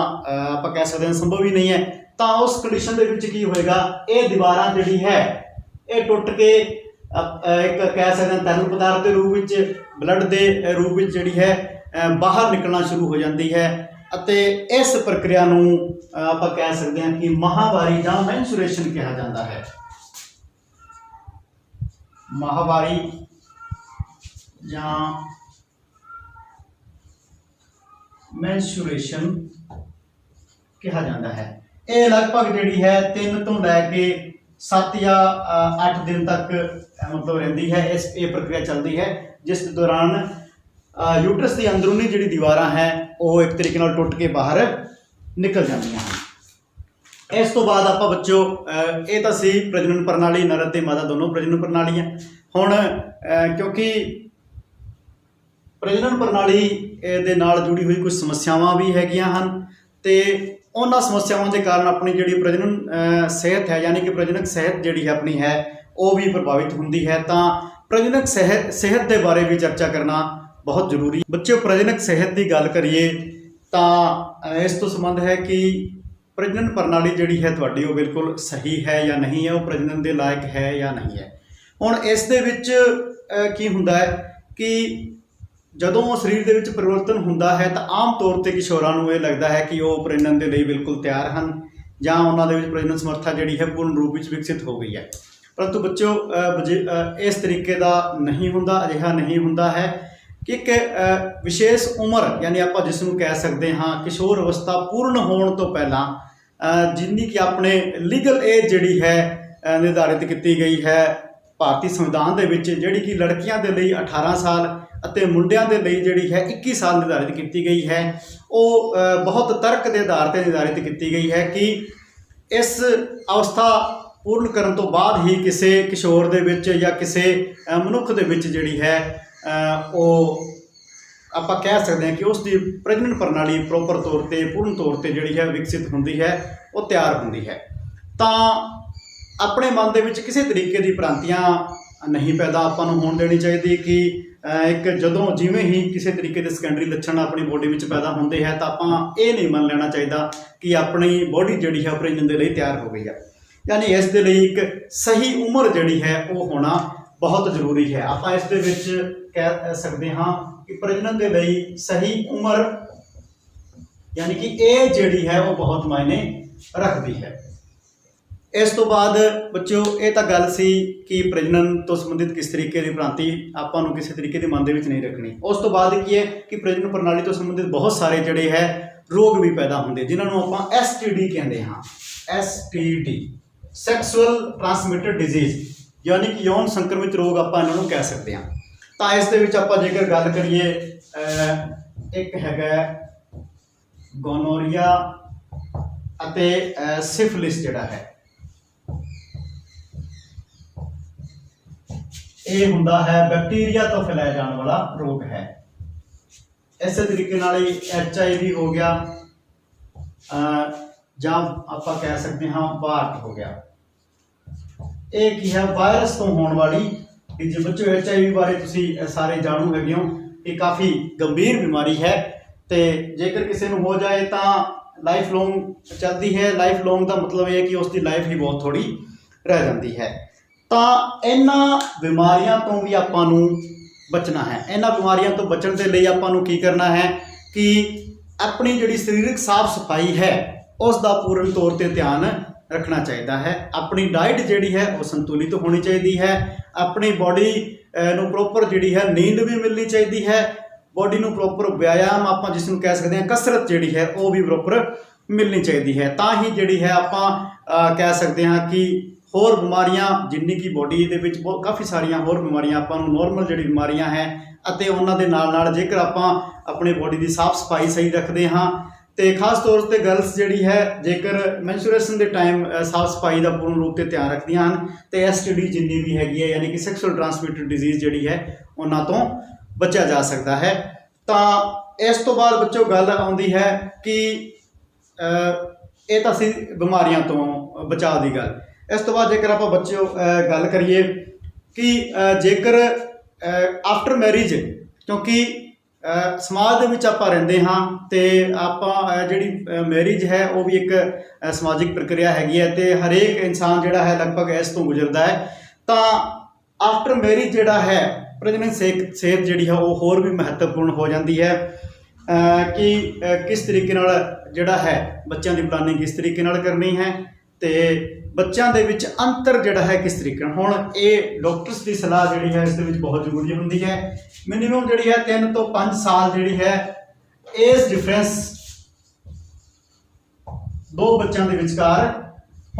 ਆਪਾਂ ਕਹਿ ਸਕਦੇ ਹਾਂ ਸੰਭਵ ਹੀ ਨਹੀਂ ਹੈ। ਤਾਂ ਉਸ ਕੰਡੀਸ਼ਨ ਦੇ ਵਿੱਚ ਕੀ ਹੋਏਗਾ, ਇਹ ਦੀਵਾਰਾਂ ਜਿਹੜੀ ਹੈ ਇਹ ਟੁੱਟ ਕੇ ਇੱਕ ਕਹਿ ਸਕਦੇ ਹਾਂ ਤਰਲ ਪਦਾਰਥ ਦੇ ਰੂਪ ਵਿੱਚ, ਬਲੱਡ ਦੇ ਰੂਪ ਵਿੱਚ ਜਿਹੜੀ ਹੈ ਬਾਹਰ ਨਿਕਲਣਾ ਸ਼ੁਰੂ ਹੋ ਜਾਂਦੀ ਹੈ, ਅਤੇ ਇਸ ਪ੍ਰਕਿਰਿਆ ਨੂੰ ਆਪਾਂ ਕਹਿ ਸਕਦੇ ਹਾਂ ਕਿ ਮਾਹਵਾਰੀ ਜਾਂ ਮੈਂਸੂਰੇਸ਼ਨ ਕਿਹਾ ਜਾਂਦਾ ਹੈ। ਮਾਹਵਾਰੀ ਜਾਂ ਮੈਂਸੂਰੇਸ਼ਨ ਕਿਹਾ ਜਾਂਦਾ ਹੈ। ਇਹ ਲਗਭਗ ਜਿਹੜੀ ਹੈ 3 ਤੋਂ ਲੈ ਕੇ 7 ਜਾਂ 8 ਦਿਨ ਤੱਕ ਮਤਲਬ ਰਹਿੰਦੀ ਹੈ। ਇਹ ਪ੍ਰਕਿਰਿਆ ਚੱਲਦੀ ਹੈ, ਜਿਸ ਦੇ ਦੌਰਾਨ ਯੂਟਰਸ ਦੀ ਅੰਦਰੂਨੀ ਜਿਹੜੀ ਦੀਵਾਰਾਂ ਹੈ ਉਹ ਇੱਕ ਤਰੀਕੇ ਨਾਲ ਟੁੱਟ ਕੇ ਬਾਹਰ ਨਿਕਲ ਜਾਂਦੀਆਂ ਹਨ। ਇਸ ਤੋਂ ਬਾਅਦ ਆਪਾਂ ਬੱਚੋ ਇਹ ਤਾਂ ਸੀ ਪ੍ਰਜਨਨ ਪ੍ਰਣਾਲੀ, ਨਰ ਅਤੇ ਮਾਦਾ ਦੋਨੋਂ ਪ੍ਰਜਨਨ ਪ੍ਰਣਾਲੀਆਂ। ਹੁਣ ਕਿਉਂਕਿ ਪ੍ਰਜਨਨ ਪ੍ਰਣਾਲੀ ਦੇ ਨਾਲ ਜੁੜੀ ਹੋਈ ਕੁਝ ਸਮੱਸਿਆਵਾਂ ਵੀ ਹੈਗੀਆਂ ਹਨ, ਅਤੇ ਉਹਨਾਂ ਸਮੱਸਿਆਵਾਂ ਦੇ ਕਾਰਨ ਆਪਣੀ ਜਿਹੜੀ ਪ੍ਰਜਨਨ ਸਿਹਤ ਹੈ, ਯਾਨੀ ਕਿ ਪ੍ਰਜਨਕ ਸਿਹਤ ਜਿਹੜੀ ਆਪਣੀ ਹੈ ਉਹ ਵੀ ਪ੍ਰਭਾਵਿਤ ਹੁੰਦੀ ਹੈ। ਤਾਂ ਪ੍ਰਜਨਕ ਸਿਹਤ ਦੇ ਬਾਰੇ ਵੀ ਚਰਚਾ ਕਰਨਾ ਬਹੁਤ ਜ਼ਰੂਰੀ। ਬੱਚਿਓ, ਪ੍ਰਜਨਕ ਸਿਹਤ ਦੀ ਗੱਲ ਕਰੀਏ ਤਾਂ ਇਸ ਤੋਂ ਸੰਬੰਧ ਹੈ ਕਿ ਪ੍ਰਜਨਨ ਪ੍ਰਣਾਲੀ ਜਿਹੜੀ ਹੈ ਤੁਹਾਡੀ ਉਹ ਬਿਲਕੁਲ ਸਹੀ ਹੈ ਜਾਂ ਨਹੀਂ ਹੈ, ਉਹ ਪ੍ਰਜਨਨ ਦੇ ਲਾਇਕ ਹੈ ਜਾਂ ਨਹੀਂ ਹੈ। ਹੁਣ ਇਸ ਦੇ ਵਿੱਚ ਕੀ ਹੁੰਦਾ ਹੈ ਕਿ ਜਦੋਂ ਸਰੀਰ ਦੇ ਵਿੱਚ ਪਰਿਵਰਤਨ ਹੁੰਦਾ ਹੈ ਤਾਂ ਆਮ ਤੌਰ 'ਤੇ ਕਿਸ਼ੋਰਾਂ ਨੂੰ ਇਹ ਲੱਗਦਾ ਹੈ ਕਿ ਉਹ ਪ੍ਰਜਨਨ ਦੇ ਲਈ ਬਿਲਕੁਲ ਤਿਆਰ ਹਨ, ਜਾਂ ਉਹਨਾਂ ਦੇ ਵਿੱਚ ਪ੍ਰਜਨਨ ਸਮਰੱਥਾ ਜਿਹੜੀ ਹੈ ਪੂਰਨ ਰੂਪ ਵਿੱਚ ਵਿਕਸਿਤ ਹੋ ਗਈ ਹੈ। ਪਰੰਤੂ ਬੱਚਿਓ, ਇਸ ਤਰੀਕੇ ਦਾ ਨਹੀਂ ਹੁੰਦਾ, ਅਜਿਹਾ ਨਹੀਂ ਹੁੰਦਾ ਹੈ ਕਿ ਇੱਕ ਵਿਸ਼ੇਸ਼ ਉਮਰ, ਯਾਨੀ ਆਪਾਂ ਜਿਸ ਨੂੰ ਕਹਿ ਸਕਦੇ ਹਾਂ ਕਿਸ਼ੋਰ ਅਵਸਥਾ ਪੂਰਨ ਹੋਣ ਤੋਂ ਪਹਿਲਾਂ, ਜਿੰਨੀ ਕਿ ਆਪਣੇ ਲੀਗਲ ਏਜ ਜਿਹੜੀ ਹੈ ਨਿਰਧਾਰਿਤ ਕੀਤੀ ਗਈ ਹੈ ਭਾਰਤੀ ਸੰਵਿਧਾਨ ਦੇ ਵਿੱਚ, ਜਿਹੜੀ ਕਿ ਲੜਕੀਆਂ ਦੇ ਲਈ 18 ਸਾਲ ਅਤੇ ਮੁੰਡਿਆਂ ਦੇ ਲਈ ਜਿਹੜੀ ਹੈ 21 ਸਾਲ ਨਿਰਧਾਰਿਤ ਕੀਤੀ ਗਈ ਹੈ, ਉਹ ਬਹੁਤ ਤਰਕ ਦੇ ਆਧਾਰ 'ਤੇ ਨਿਰਧਾਰਿਤ ਕੀਤੀ ਗਈ ਹੈ ਕਿ ਇਸ ਅਵਸਥਾ ਪੂਰਨ ਕਰਨ ਤੋਂ ਬਾਅਦ ਹੀ ਕਿਸੇ ਕਿਸ਼ੋਰ ਦੇ ਵਿੱਚ ਜਾਂ ਕਿਸੇ ਮਨੁੱਖ ਦੇ ਵਿੱਚ ਜਿਹੜੀ ਹੈ ਉਹ ਆਪਾਂ ਕਹਿ ਸਕਦੇ ਹਾਂ ਕਿ ਉਸ ਦੀ ਪ੍ਰਜਨਨ ਪ੍ਰਣਾਲੀ ਪ੍ਰੋਪਰ ਤੌਰ 'ਤੇ, ਪੂਰਨ ਤੌਰ 'ਤੇ ਜਿਹੜੀ ਹੈ ਵਿਕਸਿਤ ਹੁੰਦੀ ਹੈ, ਉਹ ਤਿਆਰ ਹੁੰਦੀ ਹੈ। ਤਾਂ ਆਪਣੇ ਮਨ ਦੇ ਵਿੱਚ ਕਿਸੇ ਤਰੀਕੇ ਦੀ ਭ੍ਰਾਂਤੀਆਂ ਨਹੀਂ ਪੈਦਾ ਆਪਾਂ ਨੂੰ ਹੋਣ ਦੇਣੀ ਚਾਹੀਦੀ ਕਿ ਇੱਕ ਜਦੋਂ ਜਿਵੇਂ ਹੀ ਕਿਸੇ ਤਰੀਕੇ ਦੇ ਸੈਕੰਡਰੀ ਲੱਛਣ ਆਪਣੀ ਬੋਡੀ ਵਿੱਚ ਪੈਦਾ ਹੁੰਦੇ ਹੈ ਤਾਂ ਆਪਾਂ ਇਹ ਨਹੀਂ ਮੰਨ ਲੈਣਾ ਚਾਹੀਦਾ ਕਿ ਆਪਣੀ ਬੋਡੀ ਜਿਹੜੀ ਹੈ ਪ੍ਰਜਨਨ ਦੇ ਲਈ ਤਿਆਰ ਹੋ ਗਈ ਹੈ। ਯਾਨੀ ਇਸ ਦੇ ਲਈ ਇੱਕ ਸਹੀ ਉਮਰ ਜਿਹੜੀ ਹੈ ਉਹ ਹੋਣਾ ਬਹੁਤ ਜ਼ਰੂਰੀ ਹੈ। ਆਪਾਂ ਇਸ ਦੇ ਵਿੱਚ ਕਹਿ ਸਕਦੇ ਹਾਂ ਕਿ ਪ੍ਰਜਨਨ ਦੇ ਲਈ ਸਹੀ ਉਮਰ, ਯਾਨੀ ਕਿ ਏਜ ਜਿਹੜੀ ਹੈ ਉਹ ਬਹੁਤ ਮਾਇਨੇ ਰੱਖਦੀ ਹੈ। ਇਸ ਤੋਂ ਬਾਅਦ ਬੱਚਿਓ, ਇਹ ਤਾਂ ਗੱਲ ਸੀ ਕਿ ਪ੍ਰਜਨਨ ਤੋਂ ਸੰਬੰਧਿਤ ਕਿਸ ਤਰੀਕੇ ਦੀ ਭ੍ਰਾਂਤੀ ਆਪਾਂ ਨੂੰ ਕਿਸੇ ਤਰੀਕੇ ਦੇ ਮਨ ਦੇ ਵਿੱਚ ਨਹੀਂ ਰੱਖਣੀ। ਉਸ ਤੋਂ ਬਾਅਦ ਕੀ ਹੈ ਕਿ ਪ੍ਰਜਨਨ ਪ੍ਰਣਾਲੀ ਤੋਂ ਸੰਬੰਧਿਤ ਬਹੁਤ ਸਾਰੇ ਜਿਹੜੇ ਹੈ ਰੋਗ ਵੀ ਪੈਦਾ ਹੁੰਦੇ, ਜਿਨ੍ਹਾਂ ਨੂੰ ਆਪਾਂ STD ਕਹਿੰਦੇ ਹਾਂ। STD, ਸੈਕਸੁਅਲ ਟ੍ਰਾਂਸਮਿਟਡ ਡਿਜ਼ੀਜ਼, ਯਾਨੀ ਕਿ ਯੌਨ ਸੰਕਰਮਿਤ ਰੋਗ ਆਪਾਂ ਇਹਨਾਂ ਨੂੰ ਕਹਿ ਸਕਦੇ ਹਾਂ। ਤਾਂ ਇਸ ਦੇ ਵਿੱਚ ਆਪਾਂ ਜੇਕਰ ਗੱਲ ਕਰੀਏ, ਇੱਕ ਹੈਗਾ ਗੋਨੋਰੀਆ ਅਤੇ ਸਿਫਿਲਿਸ ਜਿਹੜਾ ਹੈ, ਇਹ ਹੁੰਦਾ ਹੈ ਬੈਕਟੀਰੀਆ ਤੋਂ ਫੈਲਾਇਆ ਜਾਣ ਵਾਲਾ ਰੋਗ ਹੈ। ਇਸੇ ਤਰੀਕੇ ਨਾਲ ਹੀ HIV ਹੋ ਗਿਆ, ਜਾਂ ਆਪਾਂ ਕਹਿ ਸਕਦੇ ਹਾਂ ਬਾਰਟ ਹੋ ਗਿਆ। ਇਹ ਕੀ ਹੈ, ਵਾਇਰਸ ਤੋਂ ਹੋਣ ਵਾਲੀ ਜੇ ਬੱਚੋ HIV ਬਾਰੇ ਤੁਸੀਂ ਸਾਰੇ ਜਾਣੂ ਹੈਗੇ ਹੋ, ਇਹ ਕਾਫੀ ਗੰਭੀਰ ਬਿਮਾਰੀ ਹੈ, ਤੇ ਜੇਕਰ ਕਿਸੇ ਨੂੰ ਹੋ ਜਾਏ ਤਾਂ ਲਾਈਫ ਲੌਂਗ ਚੱਲਦੀ ਹੈ। ਲਾਈਫ ਲੌਂਗ ਦਾ ਮਤਲਬ ਇਹ ਹੈ ਕਿ ਉਸ ਦੀ ਲਾਈਫ ਹੀ ਬਹੁਤ ਥੋੜੀ ਰਹਿ ਜਾਂਦੀ ਹੈ। ਤਾਂ ਇਹਨਾਂ ਬਿਮਾਰੀਆਂ ਤੋਂ ਵੀ ਆਪਾਂ ਨੂੰ ਬਚਣਾ ਹੈ। ਇਹਨਾਂ ਬਿਮਾਰੀਆਂ ਤੋਂ ਬਚਣ ਦੇ ਲਈ ਆਪਾਂ ਨੂੰ ਕੀ ਕਰਨਾ ਹੈ ਕਿ ਆਪਣੀ ਜਿਹੜੀ ਸਰੀਰਕ ਸਾਫ ਸਫਾਈ ਹੈ ਉਸ ਦਾ ਪੂਰਨ ਤੌਰ 'ਤੇ ਧਿਆਨ ਰੱਖਣਾ ਚਾਹੀਦਾ ਹੈ। ਆਪਣੀ ਡਾਈਟ ਜਿਹੜੀ ਹੈ ਉਹ ਸੰਤੁਲਿਤ ਹੋਣੀ ਚਾਹੀਦੀ ਹੈ। ਆਪਣੀ ਬੋਡੀ ਨੂੰ ਪ੍ਰੋਪਰ ਜਿਹੜੀ ਹੈ ਨੀਂਦ ਵੀ ਮਿਲਣੀ ਚਾਹੀਦੀ ਹੈ। ਬੋਡੀ ਨੂੰ ਪ੍ਰੋਪਰ ਵਿਆਇਆਮ ਆਪਾਂ ਜਿਸ ਨੂੰ ਕਹਿ ਸਕਦੇ ਹਾਂ ਕਸਰਤ ਜਿਹੜੀ ਹੈ ਉਹ ਵੀ ਪ੍ਰੋਪਰ ਮਿਲਣੀ ਚਾਹੀਦੀ ਹੈ। ਤਾਂ ਹੀ ਜਿਹੜੀ ਹੈ ਆਪਾਂ ਕਹਿ ਸਕਦੇ ਹਾਂ ਕਿ ਹੋਰ ਬਿਮਾਰੀਆਂ ਜਿੰਨੀ ਕਿ ਬੋਡੀ ਦੇ ਵਿੱਚ ਕਾਫੀ ਸਾਰੀਆਂ ਹੋਰ ਬਿਮਾਰੀਆਂ ਆਪਾਂ ਨੂੰ ਨੋਰਮਲ ਜਿਹੜੀ ਬਿਮਾਰੀਆਂ ਹੈ ਅਤੇ ਉਹਨਾਂ ਦੇ ਨਾਲ ਨਾਲ ਜੇਕਰ ਆਪਾਂ ਆਪਣੀ ਬੋਡੀ ਦੀ ਸਾਫ ਸਫਾਈ ਸਹੀ ਰੱਖਦੇ ਹਾਂ ਤੇ ਖਾਸ ਤੌਰ 'ਤੇ ਗਰਲਸ ਜਿਹੜੀ ਹੈ ਜੇਕਰ ਮੈਂਸਟਰੂਏਸ਼ਨ ਦੇ ਟਾਈਮ ਸਾਫ ਸਫਾਈ ਦਾ ਪੂਰਨ ਰੂਪ 'ਤੇ ਧਿਆਨ ਰੱਖਦੀਆਂ ਹਨ ਤੇ STD ਜਿੰਨੀ ਵੀ ਹੈਗੀ ਹੈ ਯਾਨੀ ਕਿ ਸੈਕਸ਼ੂਅਲ ਟ੍ਰਾਂਸਮਿਟਡ ਡਿਜ਼ੀਜ਼ ਜਿਹੜੀ ਹੈ ਉਹਨਾਂ ਤੋਂ ਬਚਿਆ ਜਾ ਸਕਦਾ ਹੈ। ਤਾਂ ਇਸ ਤੋਂ ਬਾਅਦ ਬੱਚੋ ਗੱਲ ਆਉਂਦੀ ਹੈ ਕਿ ਇਹ ਤਾਂ ਸੀ ਬਿਮਾਰੀਆਂ ਤੋਂ ਬਚਾਅ ਦੀ ਗੱਲ। ਇਸ ਤੋਂ ਬਾਅਦ ਜੇਕਰ ਆਪਾਂ ਬੱਚਿਓ ਗੱਲ ਕਰੀਏ ਕਿ ਜੇਕਰ ਆਫਟਰ ਮੈਰਿਜ, ਕਿਉਂਕਿ ਸਮਾਜ ਦੇ ਵਿੱਚ ਆਪਾਂ ਰਹਿੰਦੇ ਹਾਂ ਤੇ ਆਪਾਂ ਜਿਹੜੀ ਮੈਰਿਜ ਹੈ ਉਹ ਵੀ ਇੱਕ ਸਮਾਜਿਕ ਪ੍ਰਕਿਰਿਆ ਹੈਗੀ ਹੈ ਤੇ ਹਰੇਕ ਇਨਸਾਨ ਜਿਹੜਾ ਹੈ ਲਗਭਗ ਇਸ ਤੋਂ ਗੁਜ਼ਰਦਾ ਹੈ। ਤਾਂ ਆਫਟਰ ਮੈਰਿਜ ਜਿਹੜਾ ਹੈ ਪ੍ਰਜਨਨ ਸਿਹਤ ਜਿਹੜੀ ਹੈ ਉਹ ਹੋਰ ਵੀ ਮਹੱਤਵਪੂਰਨ ਹੋ ਜਾਂਦੀ ਹੈ ਕਿ ਕਿਸ ਤਰੀਕੇ ਨਾਲ ਜਿਹੜਾ ਹੈ ਬੱਚਿਆਂ ਦੀ ਪਲਾਨਿੰਗ ਕਿਸ ਤਰੀਕੇ ਨਾਲ ਕਰਨੀ ਹੈ ਤੇ ਬੱਚਿਆਂ ਦੇ ਵਿੱਚ ਅੰਤਰ ਜਿਹੜਾ ਹੈ ਕਿਸ ਤਰੀਕੇ ਨਾਲ। ਹੁਣ ਇਹ ਡਾਕਟਰਸ ਦੀ ਸਲਾਹ ਜਿਹੜੀ ਹੈ ਇਸ ਦੇ ਵਿੱਚ ਬਹੁਤ ਜ਼ਰੂਰੀ ਹੁੰਦੀ ਹੈ। ਮਿਨੀਮਮ ਜਿਹੜੀ ਹੈ 3 ਤੋਂ 5 ਸਾਲ ਜਿਹੜੀ ਹੈ ਏਜ ਡਿਫਰੈਂਸ ਦੋ ਬੱਚਿਆਂ ਦੇ ਵਿਚਕਾਰ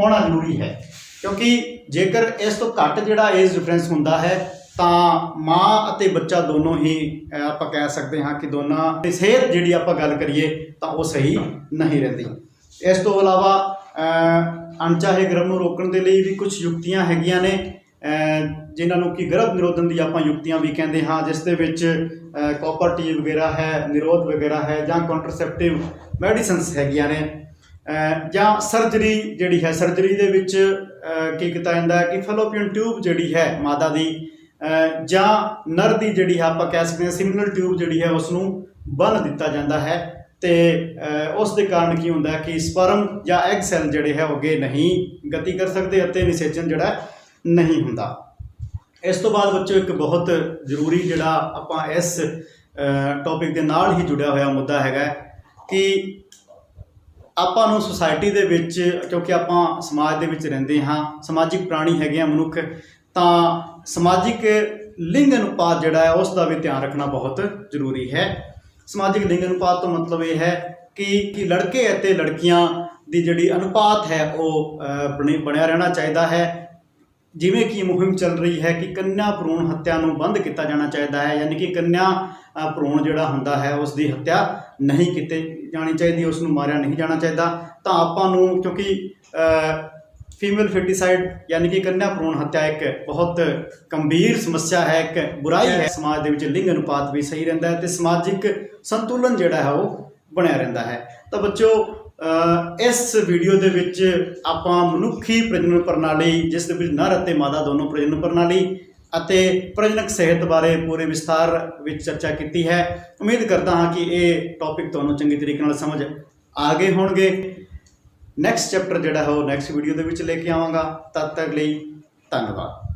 ਹੋਣਾ ਜ਼ਰੂਰੀ ਹੈ, ਕਿਉਂਕਿ ਜੇਕਰ ਇਸ ਤੋਂ ਘੱਟ ਜਿਹੜਾ ਏਜ ਡਿਫਰੈਂਸ ਹੁੰਦਾ ਹੈ ਤਾਂ ਮਾਂ ਅਤੇ ਬੱਚਾ ਦੋਨੋਂ ਹੀ ਆਪਾਂ ਕਹਿ ਸਕਦੇ ਹਾਂ ਕਿ ਦੋਨਾਂ ਦੀ ਸਿਹਤ ਜਿਹੜੀ ਆਪਾਂ ਗੱਲ ਕਰੀਏ ਤਾਂ ਉਹ ਸਹੀ ਨਹੀਂ ਰਹਿੰਦੀ। ਇਸ ਤੋਂ ਇਲਾਵਾ ਅਣਚਾਹੇ ਗਰਭ ਨੂੰ ਰੋਕਣ ਦੇ ਲਈ ਵੀ ਕੁਝ ਯੁਕਤੀਆਂ ਹੈਗੀਆਂ ਨੇ ਜਿਨ੍ਹਾਂ ਨੂੰ ਕਿ ਗਰਭ ਨਿਰੋਧਨ ਦੀ ਆਪਾਂ ਯੁਕਤੀਆਂ ਵੀ ਕਹਿੰਦੇ ਹਾਂ, ਜਿਸ ਦੇ ਵਿੱਚ ਕਾਪਰ ਟੀ ਵਗੈਰਾ ਹੈ, ਨਿਰੋਧ ਵਗੈਰਾ ਹੈ ਜਾਂ ਕੰਟਰਸੈਪਟਿਵ ਮੈਡੀਸਨਸ ਹੈਗੀਆਂ ਨੇ ਜਾਂ ਸਰਜਰੀ ਜਿਹੜੀ ਹੈ। ਸਰਜਰੀ ਦੇ ਵਿੱਚ ਕੀ ਕੀਤਾ ਜਾਂਦਾ ਕਿ ਫੈਲੋਪੀਅਨ ਟਿਊਬ ਜਿਹੜੀ ਹੈ ਮਾਦਾ ਦੀ ਜਾਂ ਨਰ ਦੀ ਜਿਹੜੀ ਹੈ ਆਪਾਂ ਕਹਿ ਸਕਦੇ ਹਾਂ ਸਿਗਨਲ ਟਿਊਬ ਜਿਹੜੀ ਹੈ ਉਸ ਨੂੰ ਬੰਨ੍ਹ ਦਿੱਤਾ ਜਾਂਦਾ ਹੈ ਤੇ ਉਸ ਦੇ ਕਾਰਨ ਕੀ ਹੁੰਦਾ ਕਿ ਸਪਰਮ ਜਾਂ ਐਗ ਸੈੱਲ ਜਿਹੜੇ ਹੈ ਉਹ ਅੱਗੇ ਨਹੀਂ ਗਤੀ ਕਰ ਸਕਦੇ ਅਤੇ ਨਿਸ਼ੇਚਨ ਜਿਹੜਾ ਨਹੀਂ ਹੁੰਦਾ। ਇਸ ਤੋਂ ਬਾਅਦ ਬੱਚੋ ਇੱਕ ਬਹੁਤ ਜ਼ਰੂਰੀ ਜਿਹੜਾ ਆਪਾਂ ਇਸ ਟੌਪਿਕ ਦੇ ਨਾਲ ਹੀ ਜੁੜਿਆ ਹੋਇਆ ਮੁੱਦਾ ਹੈਗਾ ਕਿ ਆਪਾਂ ਨੂੰ ਸੁਸਾਇਟੀ ਦੇ ਵਿੱਚ, ਕਿਉਂਕਿ ਆਪਾਂ ਸਮਾਜ ਦੇ ਵਿੱਚ ਰਹਿੰਦੇ ਹਾਂ, ਸਮਾਜਿਕ ਪ੍ਰਾਣੀ ਹੈਗੇ ਆ ਮਨੁੱਖ, ਤਾਂ ਸਮਾਜਿਕ ਲਿੰਗ ਅਨੁਪਾਤ ਜਿਹੜਾ ਹੈ ਉਸ ਦਾ ਵੀ ਧਿਆਨ ਰੱਖਣਾ ਬਹੁਤ ਜ਼ਰੂਰੀ ਹੈ। ਸਮਾਜਿਕ ਲਿੰਗ ਅਨੁਪਾਤ ਤੋਂ ਮਤਲਬ ਇਹ ਹੈ ਕਿ ਲੜਕੇ ਅਤੇ ਲੜਕੀਆਂ ਦੀ ਜਿਹੜੀ ਅਨੁਪਾਤ ਹੈ ਉਹ ਬਣਿਆ ਰਹਿਣਾ ਚਾਹੀਦਾ ਹੈ। ਜਿਵੇਂ ਕਿ ਮੁਹਿੰਮ ਚੱਲ ਰਹੀ ਹੈ ਕਿ ਕੰਨਿਆ ਭਰੂਣ ਹੱਤਿਆ ਨੂੰ ਬੰਦ ਕੀਤਾ ਜਾਣਾ ਚਾਹੀਦਾ ਹੈ, ਯਾਨੀ ਕਿ ਕੰਨਿਆ ਭਰੂਣ ਜਿਹੜਾ ਹੁੰਦਾ ਹੈ ਉਸ ਦੀ ਹੱਤਿਆ ਨਹੀਂ ਕੀਤੀ ਜਾਣੀ ਚਾਹੀਦੀ, ਉਸ ਨੂੰ ਮਾਰਿਆ ਨਹੀਂ ਜਾਣਾ ਚਾਹੀਦਾ। ਤਾਂ ਆਪਾਂ ਨੂੰ, ਕਿਉਂਕਿ ਫੀਮੇਲ ਫੈਟੀਸਾਈਡ ਯਾਨੀ ਕਿ ਕੰਨਿਆ ਭਰੂਣ ਹੱਤਿਆ ਇੱਕ ਬਹੁਤ ਗੰਭੀਰ ਸਮੱਸਿਆ ਹੈ, ਇੱਕ ਬੁਰਾਈ ਹੈ ਸਮਾਜ ਦੇ ਵਿੱਚ। ਲਿੰਗ ਅਨੁਪਾਤ ਵੀ ਸਹੀ ਰਹਿੰਦਾ ਹੈ ਤੇ ਸਮਾਜਿਕ ਸੰਤੁਲਨ ਜਿਹੜਾ ਹੈ ਉਹ ਬਣਿਆ ਰਹਿੰਦਾ ਹੈ। ਤਾਂ ਬੱਚੋ ਇਸ ਵੀਡੀਓ ਦੇ ਵਿੱਚ ਆਪਾਂ ਮਨੁੱਖੀ ਪ੍ਰਜਨਨ ਪ੍ਰਣਾਲੀ, ਜਿਸ ਦੇ ਵਿੱਚ ਨਰ ਅਤੇ ਮਾਦਾ ਦੋਨੋਂ ਪ੍ਰਜਨਨ ਪ੍ਰਣਾਲੀ ਅਤੇ ਪ੍ਰਜਨਕ ਸਿਹਤ ਬਾਰੇ ਪੂਰੇ ਵਿਸਥਾਰ ਵਿੱਚ ਚਰਚਾ ਕੀਤੀ ਹੈ। ਉਮੀਦ ਕਰਦਾ ਹਾਂ ਕਿ ਇਹ ਟੌਪਿਕ ਤੁਹਾਨੂੰ ਚੰਗੀ ਤਰੀਕੇ ਨਾਲ ਸਮਝ ਆ ਗਏ ਹੋਣਗੇ। ਨੈਕਸਟ ਚੈਪਟਰ ਜਿਹੜਾ ਹੈ ਉਹ ਨੈਕਸਟ ਵੀਡੀਓ ਦੇ ਵਿੱਚ ਲੈ ਕੇ ਆਵਾਂਗਾ। ਤਦ ਤੱਕ ਲਈ ਧੰਨਵਾਦ।